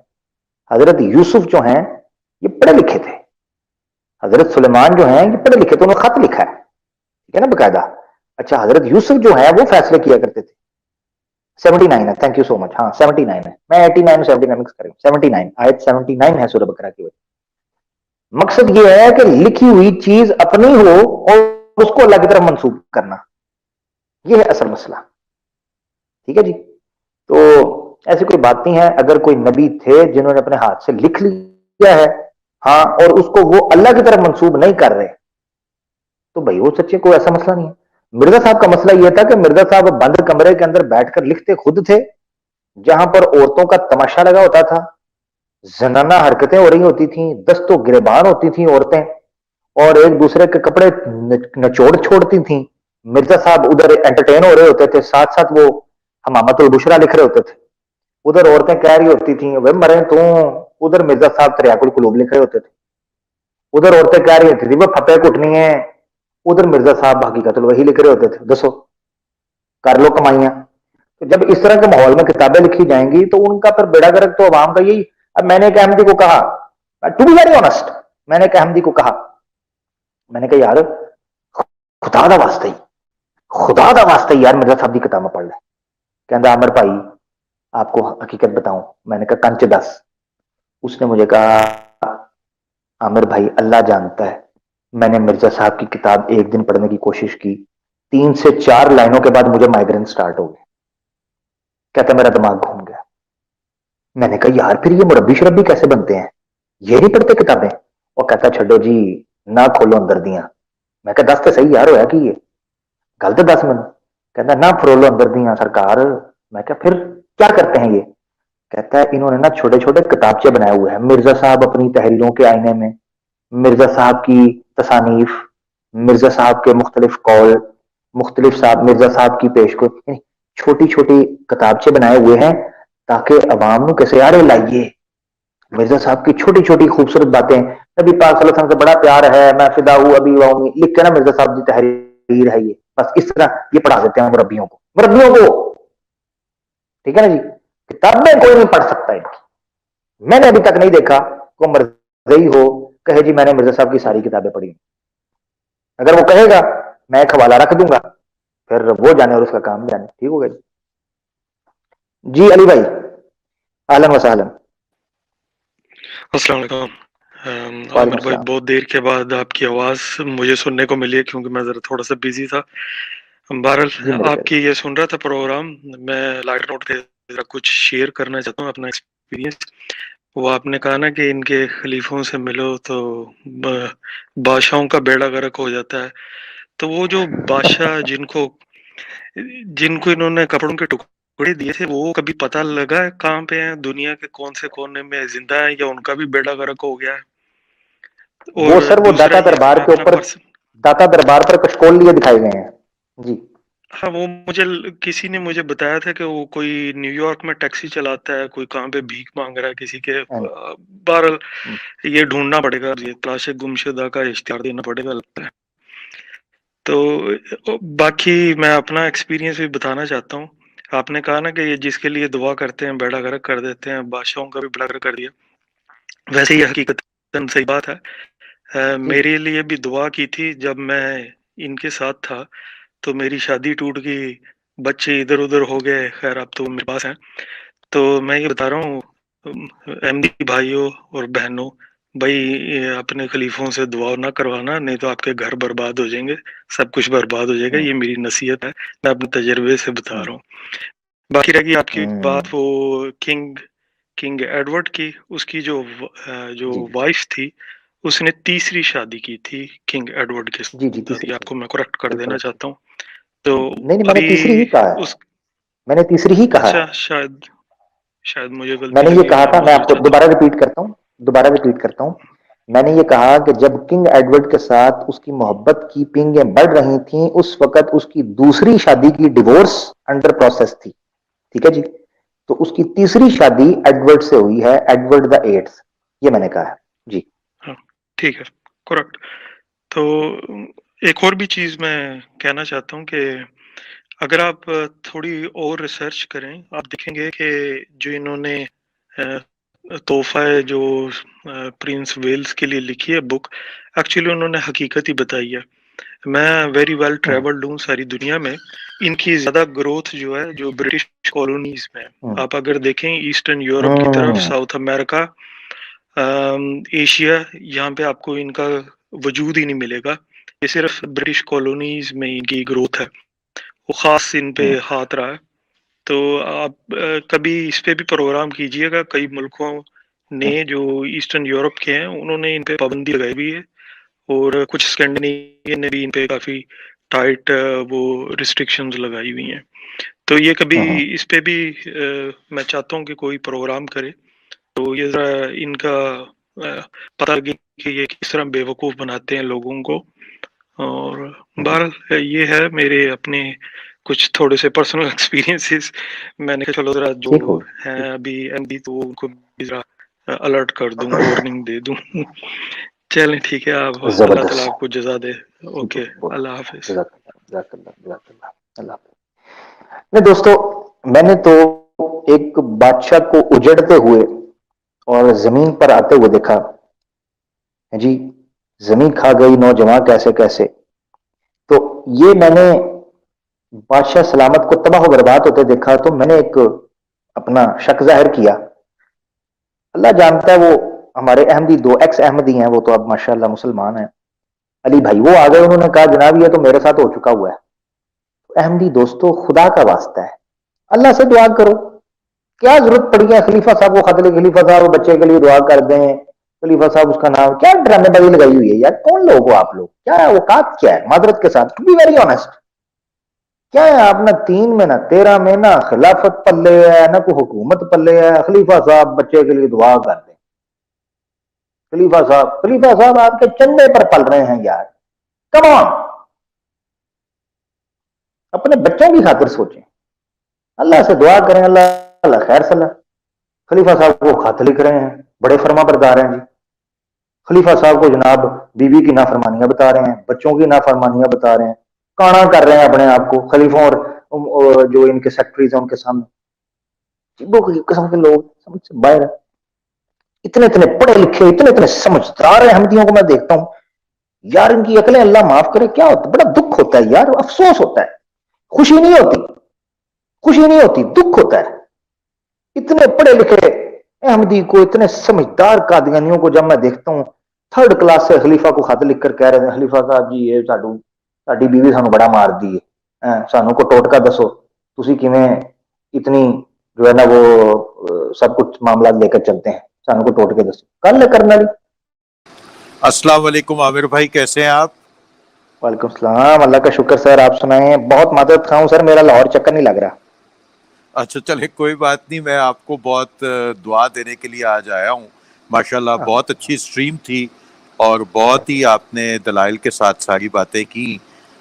حضرت یوسف جو ہیں یہ پڑھے لکھے تھے. حضرت سلیمان جو ہیں یہ پڑھے لکھے تھے، انہوں نے خط لکھا ہے، ٹھیک ہے نا، باقاعدہ. اچھا حضرت یوسف جو ہے وہ فیصلے کیا کرتے تھے. 79 ہے، تھینک یو سو مچ. ہاں 79 ہے، میں 89 79 مکس کریں. 79 آیت 79 ہے سورہ بقرہ کی. مقصد یہ ہے کہ لکھی ہوئی چیز اپنی ہو اور اس کو اللہ کی طرف منسوب کرنا، یہ ہے اصل مسئلہ. ٹھیک ہے جی. تو ایسی کوئی بات نہیں ہے. اگر کوئی نبی تھے جنہوں نے اپنے ہاتھ سے لکھ لیا ہے، ہاں، اور اس کو وہ اللہ کی طرف منسوب نہیں کر رہے، تو بھائی وہ سچے، کوئی ایسا مسئلہ نہیں ہے. مرزا صاحب کا مسئلہ یہ تھا کہ مرزا صاحب بند کمرے کے اندر بیٹھ کر لکھتے خود تھے، جہاں پر عورتوں کا تماشا لگا ہوتا تھا، زنانہ حرکتیں ہو رہی ہوتی تھیں، دست و گریبان ہوتی تھیں عورتیں، اور ایک دوسرے کے کپڑے نچوڑ چھوڑتی تھیں. مرزا صاحب ادھر انٹرٹین ہو رہے ہوتے تھے، ساتھ ساتھ وہ حمامت البشرا لکھ رہے ہوتے تھے. ادھر عورتیں کہہ رہی ہوتی تھیں وہ مرے تو، ادھر مرزا صاحب تریاق القلوب لکھ رہے ہوتے تھے. ادھر عورتیں کہہ رہی ہوتی تھی وہ پھپے کٹنی ہے، ادھر مرزا صاحب حقیقت الوحی لکھ رہے ہوتے تھے. دسو، کر لو کمائیاں. تو جب اس طرح کے ماحول میں کتابیں لکھی جائیں گی تو ان کا پھر بیڑا گرک تو عوام کا یہی. اب میں نے ایک احمدی کو کہا، ٹو بی ویری آنےسٹ، میں نے ایک احمدی کو کہا، میں نے کہا یار خدا دا واسطہ ہی، خدا دا واسطہ ہی یار مرزا صاحب کی کتابیں پڑھ لے. کہندا عامر بھائی آپ کو حقیقت بتاؤں. میں نے کہا کنچ دس. اس نے مجھے کہا عامر بھائی اللہ جانتا ہے، میں نے مرزا صاحب کی کتاب ایک دن پڑھنے کی کوشش کی، 3 سے 4 لائنوں کے بعد مجھے مائگرین سٹارٹ ہو گئے. کہتا میرا دماغ گھوم گیا. میں نے کہا یار پھر یہ مربی شربی کیسے بنتے ہیں، یہ نہیں پڑھتے کتابیں؟ وہ کہتا چھڈو جی نہ کھولو اندر دیاں. میں کہا دس تو صحیح یار، ہویا کہ یہ گل تو دس. من کہتا نہ فرولو اندر دیاں سرکار. میں کہا پھر کیا کرتے ہیں یہ؟ کہتا ہے انہوں نے نا چھوٹے چھوٹے کتابچے بنائے ہوئے ہیں، مرزا صاحب اپنی تحریروں کے آئینے میں، مرزا صاحب کی تصانیف، مرزا صاحب کے مختلف قول، مختلف صاحب مرزا صاحب کی پیش کو، چھوٹی چھوٹی کتابچے بنائے ہوئے ہیں تاکہ عوام نو کسے آرے لائیے. مرزا صاحب کی چھوٹی چھوٹی خوبصورت باتیں، نبی پاک صلی اللہ علیہ وسلم سے بڑا پیار ہے، میں فدا ہوں ابی و امی، لکھ کے نا مرزا صاحب کی تحریر ہے یہ. بس اس طرح یہ پڑھا دیتے ہیں مربیوں کو. ٹھیک ہے نا جی. کتابیں کوئی نہیں پڑھ سکتا ان کی. میں نے ابھی تک نہیں دیکھا کوئی مرزئی ہو کہے جی میں نے مرزا صاحب کی ساری کتابیں پڑھی. اگر وہ کہے گا میں ایک حوالہ رکھ دوں گا، پھر وہ جانے اور اس کا کام جانے. ٹھیک ہوگا جی. جی علی بھائی اہلا وسہلا. السلام علیکم. وعلیکم عامر بھائی السلام. بہت دیر کے بعد آپ کی آواز مجھے سننے کو ملی ہے کیونکہ میں ذرا تھوڑا سا بزی تھا. جی بہرحال میرے آپ بھائی. کی یہ سن رہا تھا پروگرام، میں لائٹ نوٹ کے ذرا کچھ شیئر کرنا چاہتا ہوں اپنا ایکسپیرینس. وہ آپ نے کہا نا کہ ان کے خلیفوں سے ملو تو بادشاہوں کا بیڑا غرق ہو جاتا ہے. تو وہ جو بادشاہ جن کو انہوں نے کپڑوں کے ٹکڑے دیے تھے، وہ کبھی پتہ لگا ہے کہاں پہ ہیں، دنیا کے کون سے کونے میں زندہ ہیں، یا ان کا بھی بیڑا غرق ہو گیا ہے؟ وہ اور سر وہ دوسرا داتا یہ کہ دربار میں کے اپنا اوپر، داتا دربار پر کشکول لیے دکھائے گئے ہیں. جی ہاں، وہ کسی نے مجھے بتایا تھا کہ وہ کوئی نیو یارک میں ٹیکسی چلاتا ہے، کوئی کہاں پہ بھیک مانگ رہا ہے کسی کے. بہرحال یہ ڈھونڈنا پڑے گا، یہ تلاش گمشدہ کا اشتہار دینا پڑے گا لگتا ہے. تو باقی میں اپنا ایکسپیرینس بھی بتانا چاہتا ہوں. آپ نے کہا نا کہ یہ جس کے لیے دعا کرتے ہیں بیڑا غرق کر دیتے ہیں، بادشاہوں کا بھی بیڑا غرق کر دیا. ویسے ہی حقیقت صحیح بات ہے. جی میرے لیے بھی دعا کی تھی جب میں ان کے ساتھ تھا، تو میری شادی ٹوٹ گئی، بچے ادھر ادھر ہو گئے. خیر اب تو میرے پاس ہیں. تو میں یہ بتا رہا ہوں احمدی بھائیوں اور بہنوں، بھائی اپنے خلیفوں سے دعا نہ کروانا، نہیں تو آپ کے گھر برباد ہو جائیں گے، سب کچھ برباد ہو جائے گا. یہ میری نصیحت ہے، میں اپنے تجربے سے بتا رہا ہوں. باقی رہی آپ کی بات وہ کنگ ایڈورڈ کی، اس کی جو جی وائف تھی اس نے تیسری شادی کی تھی کنگ ایڈورڈ کے جی جی ساتھ. تیسری یہ آپ شادی، کو میں کریکٹ کر دینا بالکل. چاہتا ہوں. تو نہیں نہیں میں نے ابھی تیسری ہی کہا ہے، اس میں نے تیسری ہی کہا اچھا ہے. شاید مجھے میں غلطی نے یہ لگی کہا ہوگی، تھا، میں مجھے آپ کو چیک. دوبارہ ریپیٹ کرتا ہوں. میں نے یہ کہا کہ جب کنگ ایڈورڈ کے ساتھ اس کی محبت کی پنگیں بڑھ رہی تھیں اس وقت اس کی دوسری شادی کی ڈیورس انڈر پروسیس تھی. ٹھیک ہے جی. تو اس کی تیسری شادی ایڈورڈ سے ہوئی ہے, ایڈورڈ دا 8th. یہ میں نے کہا ہے جی. ہاں ٹھیک ہے, کریکٹ. تو ایک اور بھی چیز میں کہنا چاہتا ہوں کہ اگر آپ تھوڑی اور ریسرچ کریں آپ دیکھیں گے کہ جو انہوں نے تحفہ جو پرنس ویلز کے لیے لکھی ہے بک, ایکچولی انہوں نے حقیقت ہی بتائی ہے. میں ویری ویل ٹریولڈ ہوں ساری دنیا میں. ان کی زیادہ گروتھ جو ہے جو برٹش کالونیز میں, آپ اگر دیکھیں ایسٹرن یورپ کی طرف, ساؤتھ امریکہ, ایشیا, یہاں پہ آپ کو ان کا وجود ہی نہیں ملے گا. یہ صرف برٹش کالونیز میں ان کی گروتھ ہے, وہ خاص ان پہ ہاتھ رہا ہے. تو آپ کبھی اس پہ بھی پروگرام کیجئے گا. کئی ملکوں نے جو ایسٹرن یورپ کے ہیں انہوں نے ان پہ پابندی لگائی ہوئی ہے, اور کچھ اسکینڈینیوین نے بھی ان پہ کافی ٹائٹ وہ ریسٹرکشنز لگائی ہوئی ہیں. تو یہ کبھی اس پہ بھی میں چاہتا ہوں کہ کوئی پروگرام کرے تو یہ ذرا ان کا پتہ لگے کہ یہ کس طرح بے وقوف بناتے ہیں لوگوں کو. اور بہرحال یہ ہے میرے اپنے کچھ تھوڑے سے پرسنل ایکسپیرینسز. میں نے کہا چلو ذرا جو ہیں ابھی ایم ڈی تو ان کو ذرا الرٹ کر دوں, وارننگ دے دوں. چلیں ٹھیک ہے, آپ اللہ تعالیٰ آپ کو جزا دے. اوکے, اللہ حافظ. نہیں دوستو, میں نے تو ایک بادشاہ کو اجڑتے ہوئے اور زمین پر آتے ہوئے دیکھا جی. زمین کھا گئی نوجوان کیسے کیسے. تو یہ میں نے بادشاہ سلامت کو تباہ و برباد ہوتے دیکھا تو میں نے ایک اپنا شک ظاہر کیا. اللہ جانتا ہے وہ ہمارے احمدی دو ایکس احمدی ہیں, وہ تو اب ماشاءاللہ مسلمان ہیں. علی بھائی وہ آ گئے, انہوں نے کہا جناب یہ تو میرے ساتھ ہو چکا ہوا ہے. احمدی دوستو خدا کا واسطہ ہے اللہ سے دعا کرو. کیا ضرورت پڑی ہے خلیفہ صاحب کو خط لے, خلیفہ صاحب بچے کے لیے دعا کر دیں, خلیفہ صاحب اس کا نام, کیا ڈرامے بازی لگائی ہوئی ہے یار. کون لوگ ہو آپ لوگ, کیا اوقات کیا ہے معذرت کے ساتھ, ٹو بی ویری آنےسٹ. کیا ہے آپ نہ 3 میں نہ 13 میں نہ خلافت پلے ہے نہ کوئی حکومت پلے ہے. خلیفہ صاحب بچے کے لیے دعا کر دیں. خلیفہ صاحب آپ کے چندے پر پل رہے ہیں یار. کم آن, اپنے بچوں کی خاطر سوچیں, اللہ سے دعا کریں, اللہ خیر صلاح. خلیفہ صاحب کو خط لکھ رہے ہیں, بڑے فرما بردار ہیں جی. خلیفہ صاحب کو جناب بیوی کی نافرمانیاں بتا رہے ہیں, بچوں کی نافرمانیاں بتا رہے ہیں, کانا کر رہے ہیں اپنے آپ کو خلیفوں اور جو ان کے سیکٹریز ہیں ان کے سامنے. قسم کے لوگ سمجھ سے باہر ہیں. اتنے پڑھے لکھے, اتنے سمجھدار احمدیوں کو میں دیکھتا ہوں یار, ان کی عقلیں اللہ معاف کرے. کیا ہوتا ہے, بڑا دکھ ہوتا ہے یار, افسوس ہوتا ہے. خوشی نہیں ہوتی, دکھ ہوتا ہے. اتنے پڑھے لکھے احمدی کو, اتنے سمجھدار قادیانیوں کو جب میں دیکھتا ہوں 3rd کلاس سے خلیفہ کو خط لکھ کر کہہ رہے ہیں خلیفہ صاحب جی یہ ساڈی بیوی سانو بڑا مار دی ہے, سانو کو ٹوٹکا دسو تسی کیویں اتنی جو ہے نا وہ سب کچھ معاملات لے کر چلتے ہیں, سانو کو ٹوٹ کے دسو. کل کرنا لی. السلام علیکم عامر بھائی, کیسے ہیں آپ؟ وعلیکم السلام, اللہ کا شکر سر, آپ سنائیں. بہت معذرت خواہ ہوں سر, میرا لاہور چکر نہیں لگ رہا. اچھا چلے کوئی بات نہیں, میں آپ کو بہت دعا دینے کے لیے آج آیا ہوں. ماشاءاللہ بہت اچھی سٹریم تھی اور بہت ہی آپ نے دلائل کے ساتھ ساری باتیں کی.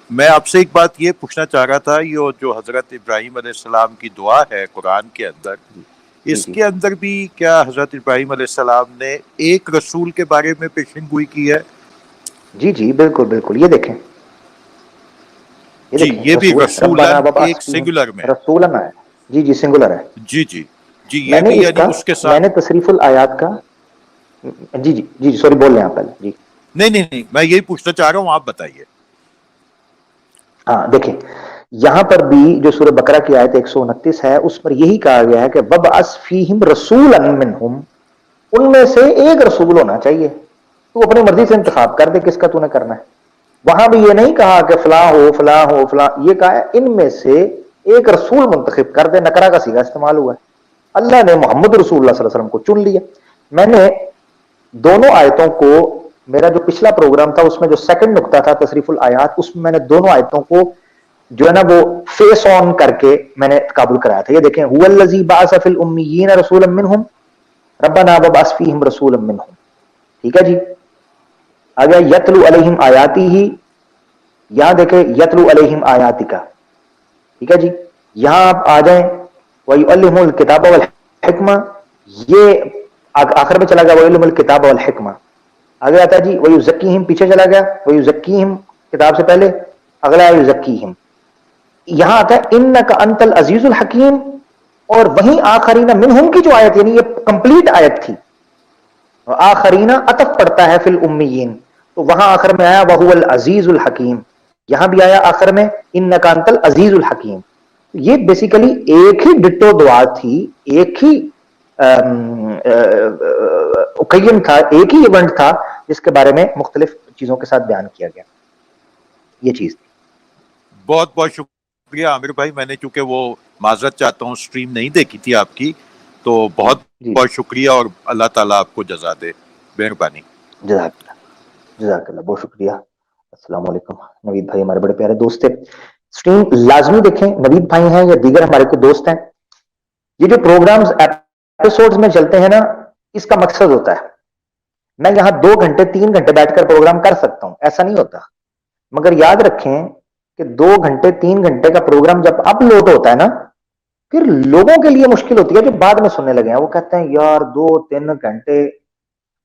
میں آپ سے ایک بات یہ پوچھنا چاہ رہا تھا, یہ جو حضرت ابراہیم علیہ السلام کی دعا ہے قرآن کے اندر, اس کے اندر بھی کیا حضرت ابراہیم علیہ السلام نے ایک رسول کے بارے میں پیشن گوئی کی ہے؟ جی بالکل. یہ دیکھیں جی, یہ بھی رسول رسولن ایک سنگولر میں. رسولن ہے جی سنگولر ہے. جی میں یہ نے بھی اس یعنی کا, اس کے میں ساتھ نے تصریف الآیات کا جی سوری بول رہے ہیں آپ پہلے جی. نہیں, میں یہی پوچھنا چاہ رہا ہوں, آپ بتائیے. ہاں دیکھیں, یہاں پر بھی جو سورہ بقرہ کی آیت 129 ہے اس پر یہی کہا گیا ہے کہ وَبْعَثْ فِيهِمْ رَسُولًا مِّنْهُمْ, ان میں سے ایک رسول ہونا چاہیے. تو اپنی مرضی سے انتخاب کر دے کس کا تو نے کرنا ہے. وہاں بھی یہ نہیں کہا کہ فلاں ہو, یہ کہا ہے ان میں سے ایک رسول منتخب کر دے. نکرہ کا صیغہ استعمال ہوا ہے. اللہ نے محمد رسول اللہ صلی اللہ علیہ وسلم کو چن لیا. میں نے دونوں آیتوں کو, میرا جو پچھلا پروگرام تھا اس میں جو 2nd نقطہ تھا تصریف الآیات, اس میں نے دونوں آیتوں کو جو ہے نا وہ فیس آن کر کے میں نے قابل کرایا تھا. یہ دیکھیں, هو الذی بعث فی الامیین رسولا منہم ربنا وابعث فیہم رسولا منہم. ٹھیک ہے جی. آ گیا یتلو علیہم آیاتی ہی، یہاں دیکھیں یتلو علیہم آیاتی کا، ٹھیک ہے جی. یہاں آپ آ جائیں وَيُعَلِّمُ الْكِتَابَ وَالْحِکْمَةَ، یہ آخر میں چلا گیا وَيُعَلِّمُ الْكِتَابَ وَالْحِکْمَةَ. آگے آتا ہے جی وَيُزَكِّيهِمْ، پیچھے چلا گیا وَيُزَكِّيهِمْ کتاب سے پہلے، اگلا ہے يُزَكِّيهِمْ. یہاں آتا ہے اِنَّكَ أَنْتَ الْعَزِيزُ الْحَكِيمُ، اور وہیں آخرین منہم کی جو آیت، یعنی یہ کمپلیٹ آیت تھی. آخرین عطف پڑتا ہے فی الامیین، تو وہاں آخر میں آیا وَهُوَ الْعَزِيزُ الْحَكِيمُ، یہاں بھی آیا آخر میں اِنَّكَ أَنْتَ الْعَزِيزُ الْحَكِيمُ. یہ بیسیکلی ایک ہی ڈٹو دعا تھی، ایک ہی اوکیزن تھا، ایک ہی ایونٹ تھا جس کے بارے میں مختلف چیزوں کے ساتھ بیان کیا گیا. یہ چیز تھی. بہت بہت شکریہ عامر بھائی، میں نے چونکہ وہ معذرت چاہتا ہوں اسٹریم نہیں دیکھی تھی آپ کی، تو بہت جی بہت شکریہ، اور اللہ تعالیٰ آپ کو جزا دے. مہربانی. جزاک اللہ، جزاک اللہ، بہت شکریہ. السلام علیکم. نوید بھائی ہمارے بڑے پیارے دوست ہیں، اسٹریم لازمی دیکھیں. نوید بھائی ہیں یا دیگر ہمارے کوئی دوست ہیں، یہ جو پروگرامز ایپیسوڈز میں چلتے ہیں نا، اس کا مقصد ہوتا ہے میں یہاں 2 گھنٹے 3 گھنٹے بیٹھ کر پروگرام کر سکتا ہوں، ایسا نہیں ہوتا. مگر یاد رکھیں کہ 2 گھنٹے 3 گھنٹے کا پروگرام جب اپلوڈ ہوتا ہے نا، پھر لوگوں کے لیے مشکل ہوتی ہے جو بعد میں سننے لگے ہیں. وہ کہتے ہیں یار 2-3 گھنٹے،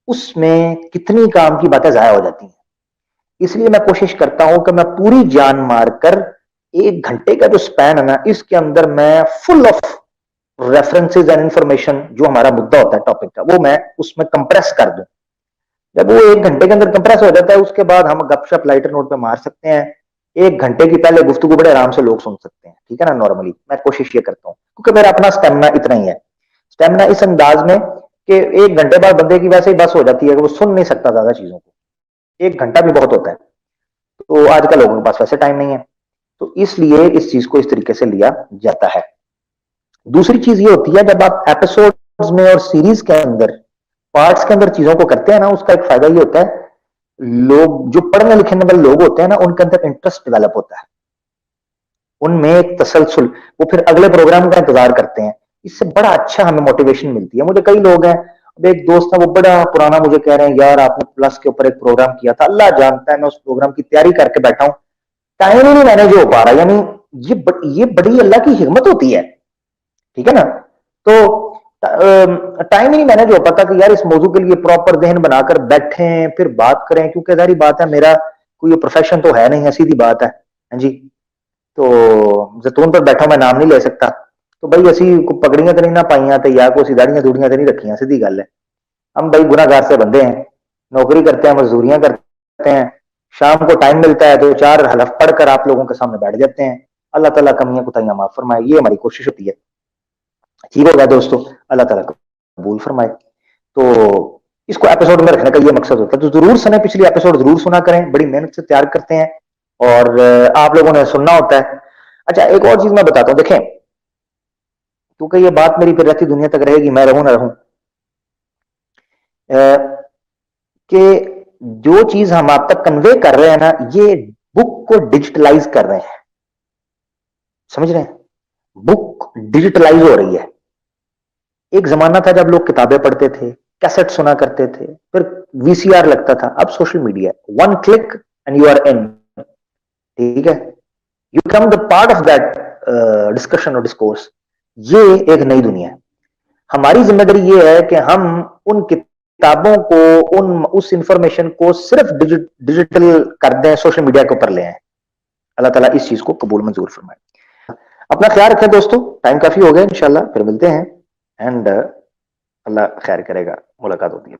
اس میں کتنی کام کی باتیں ضائع ہو جاتی ہیں. اس لیے میں کوشش کرتا ہوں کہ میں پوری جان مار کر 1 گھنٹے کا جو سپین ہے نا، اس کے اندر میں full of references and information, جو ہمارا مدعا ہوتا ہے ٹاپک کا، وہ میں اس میں کمپریس کر دوں. جب وہ 1 گھنٹے کے اندر کمپریس ہو جاتا ہے، اس کے بعد ہم گپ شپ لائٹر نوٹ پہ مار سکتے ہیں. 1 گھنٹے کی پہلے گفتگو بڑے آرام سے لوگ سن سکتے ہیں، ٹھیک ہے نا. نارملی میں کوشش یہ کرتا ہوں، کیونکہ میرا اپنا سٹیمنا اتنا ہی ہے. سٹیمنا اس انداز میں کہ 1 گھنٹے بعد بندے کی ویسے ہی بس ہو جاتی ہے کہ وہ سن نہیں سکتا زیادہ چیزوں کو. 1 گھنٹہ بھی بہت ہوتا ہے، تو آج کل لوگوں کے پاس ویسے ٹائم نہیں ہے، تو اس لیے اس چیز کو اس طریقے سے لیا جاتا ہے. دوسری چیز یہ ہوتی ہے جب آپ ایپیسوڈز میں اور سیریز کے اندر پارٹس کے اندر چیزوں کو کرتے ہیں نا، اس کا ایک فائدہ یہ ہوتا ہے لوگ جو پڑھنے لکھنے والے لوگ ہوتے ہیں نا، ان کے اندر انٹرسٹ ڈیولپ ہوتا ہے، ان میں ایک تسلسل، وہ پھر اگلے پروگرام کا انتظار کرتے ہیں. اس سے بڑا اچھا ہمیں موٹیویشن ملتی ہے. مجھے کئی لوگ ہیں، اب ایک دوست ہے وہ بڑا پرانا، مجھے کہہ رہے ہیں یار آپ نے پلس کے اوپر ایک پروگرام کیا تھا، اللہ جانتا ہے میں اس پروگرام کی تیاری کر کے بیٹھا ہوں، ٹائم ہی نہیں مینج ہو پا رہا. یعنی یہ بڑی اللہ کی حکمت ہوتی ہے، ٹھیک ہے نا. تو ٹائم ہی نہیں مینج ہو پاتا کہ یار اس موضوع کے لیے پراپر ذہن بنا کر بیٹھیں پھر بات کریں، کیونکہ ظاہری بات ہے میرا کوئی پروفیشن تو ہے نہیں ہے، سیدھی بات ہے. ہاں جی، تو زیتون پر بیٹھا میں نام نہیں لے سکتا، تو بھائی اسی کو پگڑیاں تو نہیں نہ پائیاں تے یا کوئی داڑیاں دوڑیاں تو نہیں رکھیاں، سیدھی گل ہے. ہم بھائی گناہ گار سے بندے ہیں، نوکری کرتے ہیں، مزدوریاں کرتے ہیں، شام کو ٹائم ملتا ہے تو 4 حلف پڑھ کر آپ لوگوں کے سامنے بیٹھ جاتے ہیں. اللہ تعالیٰ کمیاں کوتاہیاں معاف فرمائے، یہ ہماری کوشش ہوتی ہے. ٹھیک ہوگا دوستو، اللہ تعالیٰ قبول فرمائے. تو اس کو ایپیسوڈ میں رکھنے کا یہ مقصد ہوتا ہے. تو ضرور سنیں، پچھلی ایپیسوڈ ضرور سنا کریں، بڑی محنت سے تیار کرتے ہیں اور آپ لوگوں نے سننا ہوتا ہے. اچھا ایک اور چیز میں بتاتا ہوں، دیکھیں کیونکہ یہ بات میری پھر رہتی دنیا تک رہے گی، میں رہوں نہ رہوں، کہ جو چیز ہم آپ تک کنوے کر رہے ہیں نا، یہ بک کو ڈیجیٹلائز کر رہے ہیں، سمجھ رہے ہیں؟ بک ڈیجیٹلائز ہو رہی ہے. ایک زمانہ تھا جب لوگ کتابیں پڑھتے تھے، کیسٹ سنا کرتے تھے، پھر VCR لگتا تھا. اب social media, 1 click and you are in، ٹھیک ہے، you become the part of that discussion اور ڈسکورس. یہ ایک نئی دنیا ہے. ہماری ذمہ داری یہ ہے کہ ہم ان کتابوں کو، اس انفارمیشن کو صرف ڈیجیٹل کر دیں، سوشل میڈیا کے اوپر لے آئیں. اللہ تعالیٰ اس چیز کو قبول منظور فرمائے. اپنا خیال رکھیں دوستو، ٹائم کافی ہو گیا، انشاءاللہ پھر ملتے ہیں، اینڈ اللہ خیر کرے گا، ملاقات ہوتی ہے.